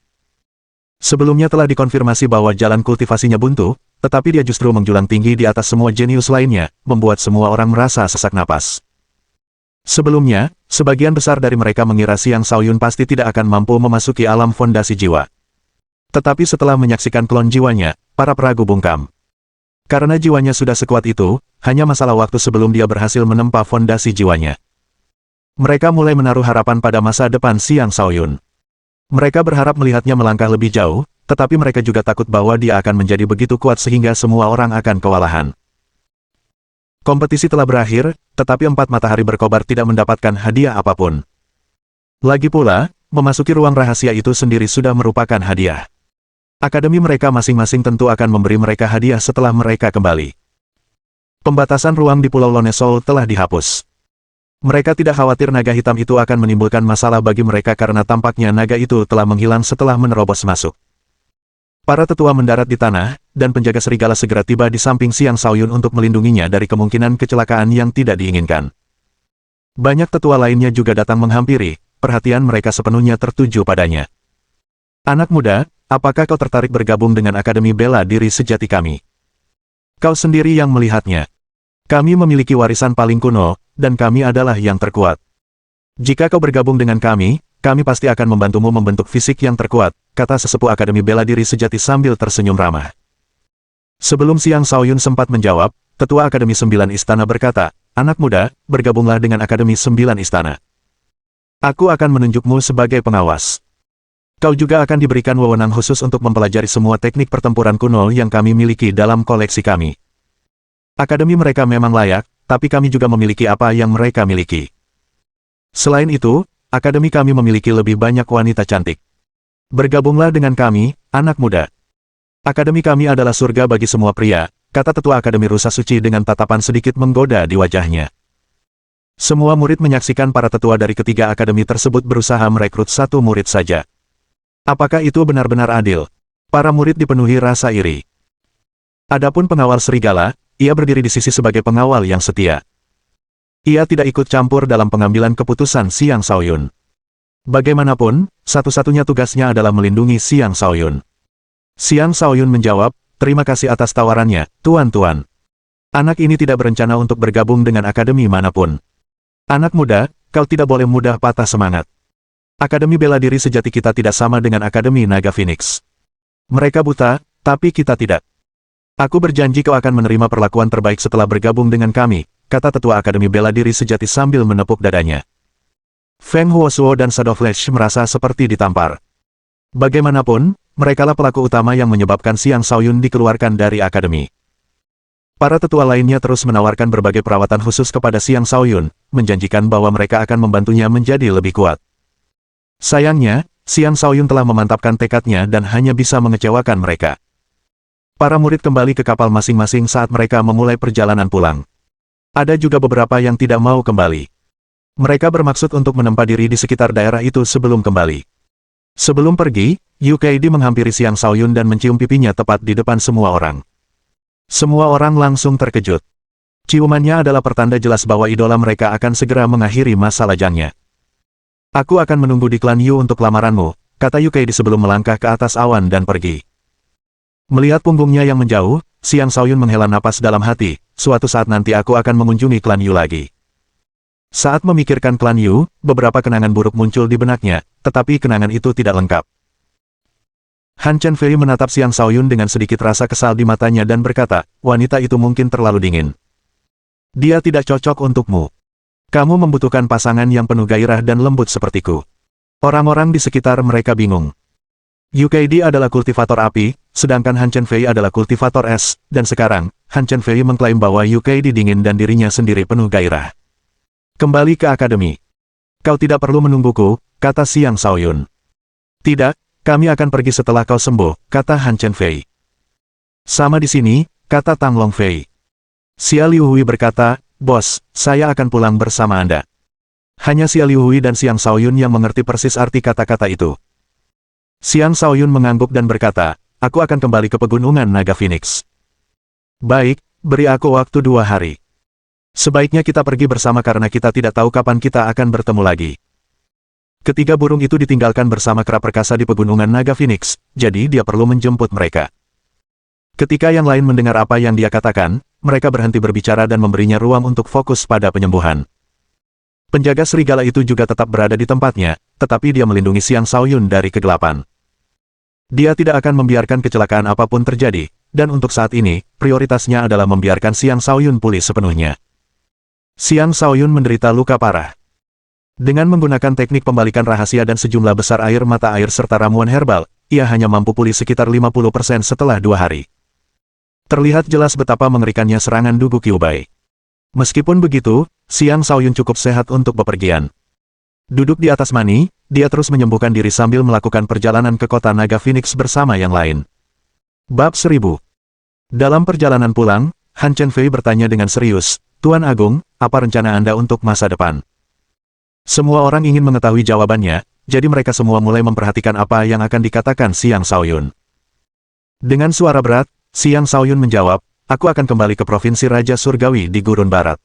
Sebelumnya telah dikonfirmasi bahwa jalan kultivasinya buntu, tetapi dia justru menjulang tinggi di atas semua jenius lainnya, membuat semua orang merasa sesak napas. Sebelumnya, sebagian besar dari mereka mengira Xiang Shaoyun pasti tidak akan mampu memasuki alam fondasi jiwa. Tetapi setelah menyaksikan klon jiwanya, para peragu bungkam. Karena jiwanya sudah sekuat itu, hanya masalah waktu sebelum dia berhasil menempa fondasi jiwanya. Mereka mulai menaruh harapan pada masa depan Xiang Shaoyun. Mereka berharap melihatnya melangkah lebih jauh, tetapi mereka juga takut bahwa dia akan menjadi begitu kuat sehingga semua orang akan kewalahan. Kompetisi telah berakhir, tetapi 4 matahari berkobar tidak mendapatkan hadiah apapun. Lagi pula, memasuki ruang rahasia itu sendiri sudah merupakan hadiah. Akademi mereka masing-masing tentu akan memberi mereka hadiah setelah mereka kembali. Pembatasan ruang di Pulau Lone Soul telah dihapus. Mereka tidak khawatir naga hitam itu akan menimbulkan masalah bagi mereka karena tampaknya naga itu telah menghilang setelah menerobos masuk. Para tetua mendarat di tanah, dan penjaga serigala segera tiba di samping Xiang Shaoyun untuk melindunginya dari kemungkinan kecelakaan yang tidak diinginkan. Banyak tetua lainnya juga datang menghampiri, perhatian mereka sepenuhnya tertuju padanya. Anak muda, apakah kau tertarik bergabung dengan Akademi Bela Diri Sejati kami? Kau sendiri yang melihatnya. Kami memiliki warisan paling kuno, dan kami adalah yang terkuat. Jika kau bergabung dengan kami pasti akan membantumu membentuk fisik yang terkuat, kata sesepuh Akademi Bela Diri Sejati sambil tersenyum ramah. Sebelum Xiang Shaoyun sempat menjawab, Tetua Akademi 9 Istana berkata, anak muda, bergabunglah dengan Akademi 9 Istana. Aku akan menunjukmu sebagai pengawas. Kau juga akan diberikan wewenang khusus untuk mempelajari semua teknik pertempuran kuno yang kami miliki dalam koleksi kami. Akademi mereka memang layak, tapi kami juga memiliki apa yang mereka miliki. Selain itu, akademi kami memiliki lebih banyak wanita cantik. Bergabunglah dengan kami, anak muda. Akademi kami adalah surga bagi semua pria, kata Tetua Akademi Rusa Suci dengan tatapan sedikit menggoda di wajahnya. Semua murid menyaksikan para tetua dari ketiga akademi tersebut berusaha merekrut satu murid saja. Apakah itu benar-benar adil? Para murid dipenuhi rasa iri. Adapun pengawal serigala, ia berdiri di sisi sebagai pengawal yang setia. Ia tidak ikut campur dalam pengambilan keputusan Xiang Shaoyun. Bagaimanapun, satu-satunya tugasnya adalah melindungi Xiang Shaoyun. Xiang Shaoyun menjawab, terima kasih atas tawarannya, tuan-tuan. Anak ini tidak berencana untuk bergabung dengan akademi manapun. Anak muda, kau tidak boleh mudah patah semangat. Akademi Bela Diri Sejati kita tidak sama dengan Akademi Naga Phoenix. Mereka buta, tapi kita tidak. Aku berjanji kau akan menerima perlakuan terbaik setelah bergabung dengan kami, kata Tetua Akademi Bela Diri Sejati sambil menepuk dadanya. Feng Huosuo dan Shadow Flash merasa seperti ditampar. Bagaimanapun, merekalah pelaku utama yang menyebabkan Xiang Shaoyun dikeluarkan dari akademi. Para tetua lainnya terus menawarkan berbagai perawatan khusus kepada Xiang Shaoyun, menjanjikan bahwa mereka akan membantunya menjadi lebih kuat. Sayangnya, Xiang Shaoyun telah memantapkan tekadnya dan hanya bisa mengecewakan mereka. Para murid kembali ke kapal masing-masing saat mereka memulai perjalanan pulang. Ada juga beberapa yang tidak mau kembali. Mereka bermaksud untuk menempa diri di sekitar daerah itu sebelum kembali. Sebelum pergi, Yu Keidi menghampiri Xiang Shaoyun dan mencium pipinya tepat di depan semua orang. Semua orang langsung terkejut. Ciumannya adalah pertanda jelas bahwa idola mereka akan segera mengakhiri masa lajangnya. Aku akan menunggu di klan Yu untuk lamaranmu, kata Yu Keidi sebelum melangkah ke atas awan dan pergi. Melihat punggungnya yang menjauh, Xiang Shaoyun menghela napas dalam hati, suatu saat nanti aku akan mengunjungi klan Yu lagi. Saat memikirkan klan Yu, beberapa kenangan buruk muncul di benaknya, tetapi kenangan itu tidak lengkap. Han Chen Fei menatap Xiang Shaoyun dengan sedikit rasa kesal di matanya dan berkata, wanita itu mungkin terlalu dingin. Dia tidak cocok untukmu. Kamu membutuhkan pasangan yang penuh gairah dan lembut sepertiku. Orang-orang di sekitar mereka bingung. Yu Keidi adalah kultivator api, sedangkan Han Chen Fei adalah kultivator es, dan sekarang, Han Chen Fei mengklaim bahwa Yu Keidi dingin dan dirinya sendiri penuh gairah. Kembali ke akademi. Kau tidak perlu menungguku, kata Xiang Shaoyun. Tidak. Kami akan pergi setelah kau sembuh, kata Han Chen Fei. Sama di sini, kata Tang Long Fei. Xia Liuhui berkata, bos, saya akan pulang bersama Anda. Hanya Xia Liuhui dan Xiang Shaoyun yang mengerti persis arti kata-kata itu. Xiang Shaoyun mengangguk dan berkata, aku akan kembali ke pegunungan Naga Phoenix. Baik, beri aku waktu 2 hari. Sebaiknya kita pergi bersama karena kita tidak tahu kapan kita akan bertemu lagi. Ketiga burung itu ditinggalkan bersama kera perkasa di pegunungan Naga Phoenix, jadi dia perlu menjemput mereka. Ketika yang lain mendengar apa yang dia katakan, mereka berhenti berbicara dan memberinya ruang untuk fokus pada penyembuhan. Penjaga serigala itu juga tetap berada di tempatnya, tetapi dia melindungi Xiang Shaoyun dari kegelapan. Dia tidak akan membiarkan kecelakaan apapun terjadi, dan untuk saat ini, prioritasnya adalah membiarkan Xiang Shaoyun pulih sepenuhnya. Xiang Shaoyun menderita luka parah. Dengan menggunakan teknik pembalikan rahasia dan sejumlah besar air mata air serta ramuan herbal, ia hanya mampu pulih sekitar 50% setelah 2 hari. Terlihat jelas betapa mengerikannya serangan Dugu Kyuubai. Meskipun begitu, Xiang Shaoyun cukup sehat untuk bepergian. Duduk di atas mani, dia terus menyembuhkan diri sambil melakukan perjalanan ke kota Naga Phoenix bersama yang lain. Bab 1000. Dalam perjalanan pulang, Han Chen Fei bertanya dengan serius, Tuan Agung, apa rencana Anda untuk masa depan? Semua orang ingin mengetahui jawabannya, jadi mereka semua mulai memperhatikan apa yang akan dikatakan Xiang Shaoyun. Dengan suara berat, Xiang Shaoyun menjawab, aku akan kembali ke Provinsi Raja Surgawi di Gurun Barat.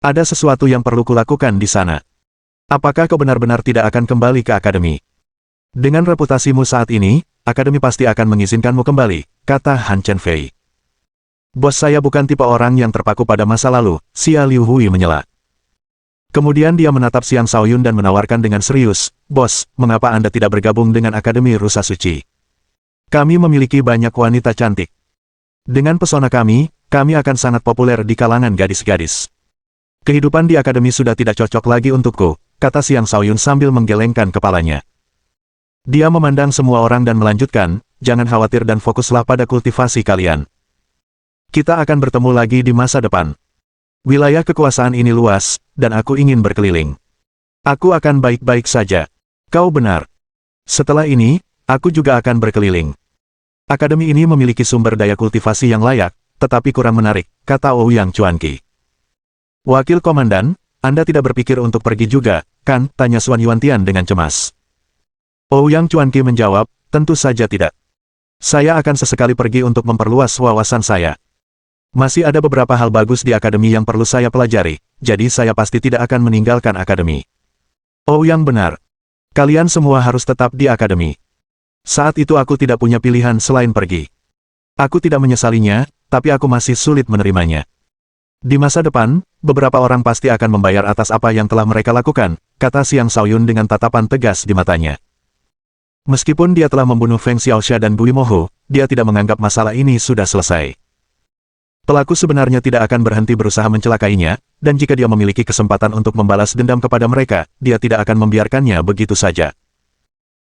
Ada sesuatu yang perlu kulakukan di sana. Apakah kau benar-benar tidak akan kembali ke akademi? Dengan reputasimu saat ini, akademi pasti akan mengizinkanmu kembali, kata Han Chen Fei. Bos saya bukan tipe orang yang terpaku pada masa lalu, Xia Liuhui menyela. Kemudian dia menatap Xiang Shaoyun dan menawarkan dengan serius, bos, mengapa Anda tidak bergabung dengan Akademi Rusa Suci? Kami memiliki banyak wanita cantik. Dengan pesona kami akan sangat populer di kalangan gadis-gadis. Kehidupan di akademi sudah tidak cocok lagi untukku, kata Xiang Shaoyun sambil menggelengkan kepalanya. Dia memandang semua orang dan melanjutkan, jangan khawatir dan fokuslah pada kultivasi kalian. Kita akan bertemu lagi di masa depan. Wilayah kekuasaan ini luas, dan aku ingin berkeliling. Aku akan baik-baik saja. Kau benar. Setelah ini, aku juga akan berkeliling. Akademi ini memiliki sumber daya kultivasi yang layak, tetapi kurang menarik, kata Ouyang Chuanqi. Wakil Komandan, Anda tidak berpikir untuk pergi juga, kan? Tanya Xuan Yuantian dengan cemas. Ouyang Chuanqi menjawab, tentu saja tidak. Saya akan sesekali pergi untuk memperluas wawasan saya. Masih ada beberapa hal bagus di akademi yang perlu saya pelajari, jadi saya pasti tidak akan meninggalkan akademi. Ouyang benar. Kalian semua harus tetap di akademi. Saat itu aku tidak punya pilihan selain pergi. Aku tidak menyesalinya, tapi aku masih sulit menerimanya. Di masa depan, beberapa orang pasti akan membayar atas apa yang telah mereka lakukan, kata Xiang Shaoyun dengan tatapan tegas di matanya. Meskipun dia telah membunuh Feng Xiaoxia dan Bui Mohu, dia tidak menganggap masalah ini sudah selesai. Pelaku sebenarnya tidak akan berhenti berusaha mencelakainya, dan jika dia memiliki kesempatan untuk membalas dendam kepada mereka, dia tidak akan membiarkannya begitu saja.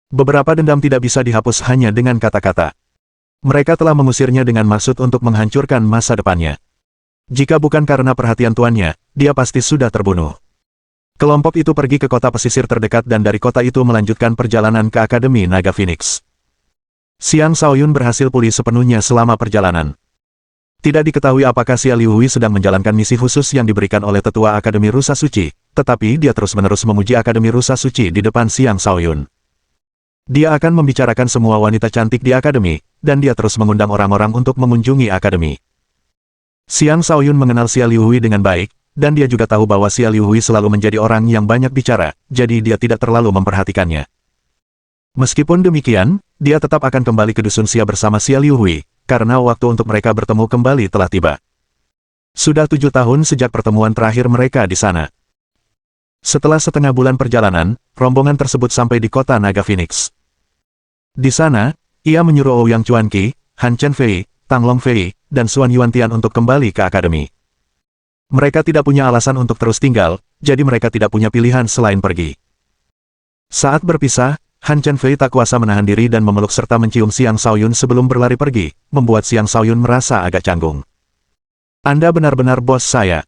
Beberapa dendam tidak bisa dihapus hanya dengan kata-kata. Mereka telah mengusirnya dengan maksud untuk menghancurkan masa depannya. Jika bukan karena perhatian tuannya, dia pasti sudah terbunuh. Kelompok itu pergi ke kota pesisir terdekat dan dari kota itu melanjutkan perjalanan ke Akademi Naga Phoenix. Xiang Shaoyun berhasil pulih sepenuhnya selama perjalanan. Tidak diketahui apakah Xia Liuhui sedang menjalankan misi khusus yang diberikan oleh tetua Akademi Rusa Suci, tetapi dia terus-menerus memuji Akademi Rusa Suci di depan Xiang Shaoyun. Dia akan membicarakan semua wanita cantik di Akademi, dan dia terus mengundang orang-orang untuk mengunjungi Akademi. Xiang Shaoyun mengenal Xia Liuhui dengan baik, dan dia juga tahu bahwa Xia Liuhui selalu menjadi orang yang banyak bicara, jadi dia tidak terlalu memperhatikannya. Meskipun demikian, dia tetap akan kembali ke dusun Xia bersama Xia Liuhui, karena waktu untuk mereka bertemu kembali telah tiba. Sudah 7 tahun sejak pertemuan terakhir mereka di sana. Setelah setengah bulan perjalanan, rombongan tersebut sampai di kota Naga Phoenix. Di sana, ia menyuruh Ouyang Chuanqi, Han Chen Fei, Tang Long Fei, dan Xuan Yuantian untuk kembali ke akademi. Mereka tidak punya alasan untuk terus tinggal, jadi mereka tidak punya pilihan selain pergi. Saat berpisah, Han Chen Fei tak kuasa menahan diri dan memeluk serta mencium Xiang Shaoyun sebelum berlari pergi, membuat Xiang Shaoyun merasa agak canggung. Anda benar-benar bos saya.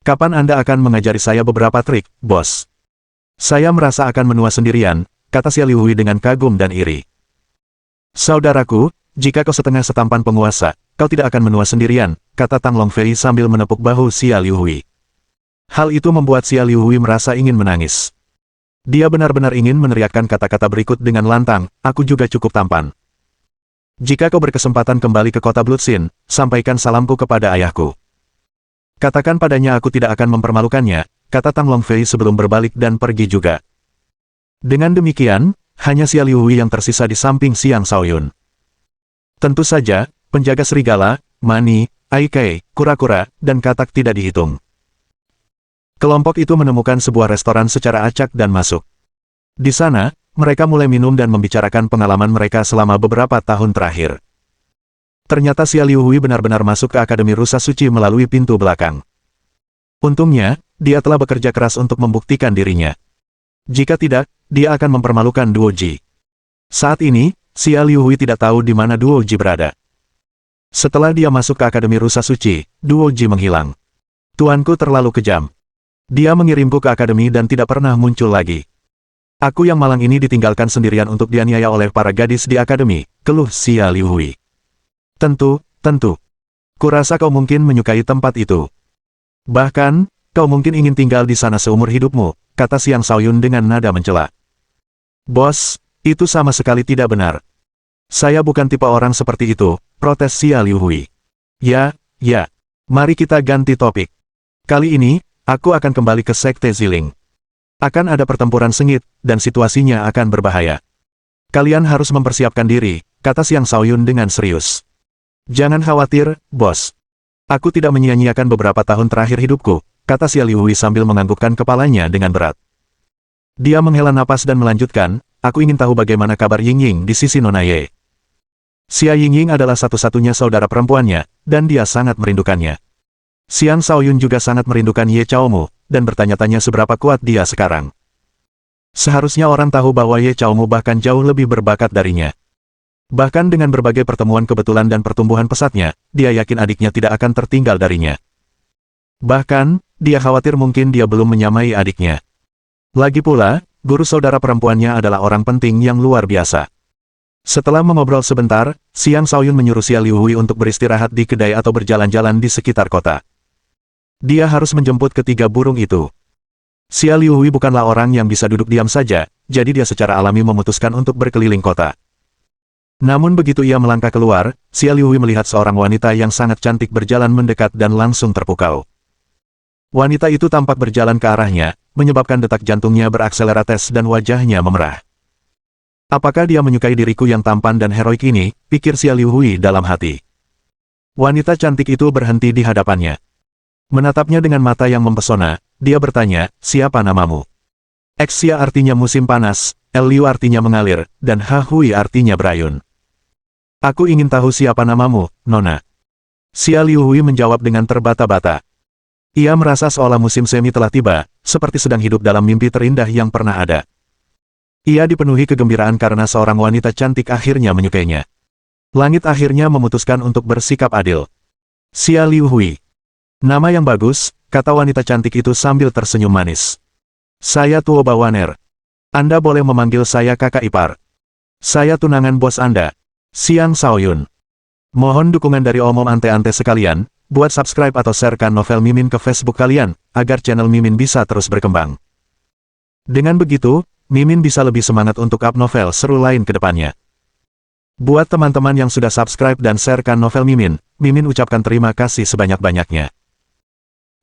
Kapan Anda akan mengajari saya beberapa trik, bos? Saya merasa akan menua sendirian, kata Xia Liuhui dengan kagum dan iri. Saudaraku, jika kau setengah setampan penguasa, kau tidak akan menua sendirian, kata Tang Long Fei sambil menepuk bahu Xia Liuhui. Hal itu membuat Xia Liuhui merasa ingin menangis. Dia benar-benar ingin meneriakkan kata-kata berikut dengan lantang, aku juga cukup tampan. Jika kau berkesempatan kembali ke kota Bloodsin, sampaikan salamku kepada ayahku. Katakan padanya aku tidak akan mempermalukannya, kata Tang Long Fei sebelum berbalik dan pergi juga. Dengan demikian, hanya Xia Liuhui yang tersisa di samping Xiang Shaoyun. Tentu saja, penjaga serigala, Mani, Aikai, kura-kura, dan katak tidak dihitung. Kelompok itu menemukan sebuah restoran secara acak dan masuk. Di sana, mereka mulai minum dan membicarakan pengalaman mereka selama beberapa tahun terakhir. Ternyata Xia Liuhui benar-benar masuk ke Akademi Rusa Suci melalui pintu belakang. Untungnya, dia telah bekerja keras untuk membuktikan dirinya. Jika tidak, dia akan mempermalukan Duoji. Saat ini, Xia Liuhui tidak tahu di mana Duoji berada. Setelah dia masuk ke Akademi Rusa Suci, Duoji menghilang. Tuanku terlalu kejam. Dia mengirimku ke akademi dan tidak pernah muncul lagi. Aku yang malang ini ditinggalkan sendirian untuk dianiaya oleh para gadis di akademi, keluh Xia Liuhui. Tentu. Kurasa kau mungkin menyukai tempat itu. Bahkan, kau mungkin ingin tinggal di sana seumur hidupmu, kata Xiang Shaoyun dengan nada mencela. Bos, itu sama sekali tidak benar. Saya bukan tipe orang seperti itu, protes Xia Liuhui. Ya, mari kita ganti topik. Kali ini, aku akan kembali ke Sekte Ziling. Akan ada pertempuran sengit, dan situasinya akan berbahaya. Kalian harus mempersiapkan diri, kata Xiang Shaoyun dengan serius. Jangan khawatir, bos. Aku tidak menyia-nyiakan beberapa tahun terakhir hidupku, kata Xia Liuhui sambil menganggukkan kepalanya dengan berat. Dia menghela napas dan melanjutkan, aku ingin tahu bagaimana kabar Yingying di sisi Nona Ye. Xia Yingying adalah satu-satunya saudara perempuannya, dan dia sangat merindukannya. Xiang Shaoyun juga sangat merindukan Ye Chaomu, dan bertanya-tanya seberapa kuat dia sekarang. Seharusnya orang tahu bahwa Ye Chaomu bahkan jauh lebih berbakat darinya. Bahkan dengan berbagai pertemuan kebetulan dan pertumbuhan pesatnya, dia yakin adiknya tidak akan tertinggal darinya. Bahkan, dia khawatir mungkin dia belum menyamai adiknya. Lagi pula, guru saudara perempuannya adalah orang penting yang luar biasa. Setelah mengobrol sebentar, Xiang Shaoyun menyuruh Xia Liuhui untuk beristirahat di kedai atau berjalan-jalan di sekitar kota. Dia harus menjemput ketiga burung itu. Xia Liuhui bukanlah orang yang bisa duduk diam saja, jadi dia secara alami memutuskan untuk berkeliling kota. Namun begitu ia melangkah keluar, Xia Liuhui melihat seorang wanita yang sangat cantik berjalan mendekat dan langsung terpukau. Wanita itu tampak berjalan ke arahnya, menyebabkan detak jantungnya berakseleratesi dan wajahnya memerah. Apakah dia menyukai diriku yang tampan dan heroik ini, pikir Xia Liuhui dalam hati. Wanita cantik itu berhenti di hadapannya. Menatapnya dengan mata yang mempesona, dia bertanya, siapa namamu? Xia artinya musim panas, Liu artinya mengalir, dan Hui artinya berayun. Aku ingin tahu siapa namamu, Nona. Xia Liuhui menjawab dengan terbata-bata. Ia merasa seolah musim semi telah tiba, seperti sedang hidup dalam mimpi terindah yang pernah ada. Ia dipenuhi kegembiraan karena seorang wanita cantik akhirnya menyukainya. Langit akhirnya memutuskan untuk bersikap adil. Xia Liu Hui. Nama yang bagus, kata wanita cantik itu sambil tersenyum manis. Saya Tuo Bawaner. Anda boleh memanggil saya kakak ipar. Saya tunangan bos Anda, Xiang Shaoyun. Mohon dukungan dari omom ante-ante sekalian, buat subscribe atau sharekan novel Mimin ke Facebook kalian, agar channel Mimin bisa terus berkembang. Dengan begitu, Mimin bisa lebih semangat untuk up novel seru lain ke depannya. Buat teman-teman yang sudah subscribe dan sharekan novel Mimin, Mimin ucapkan terima kasih sebanyak-banyaknya.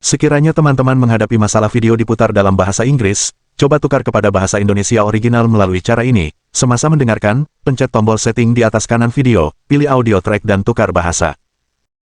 Sekiranya teman-teman menghadapi masalah video diputar dalam bahasa Inggris, coba tukar kepada bahasa Indonesia original melalui cara ini. Semasa mendengarkan, pencet tombol setting di atas kanan video, pilih audio track dan tukar bahasa.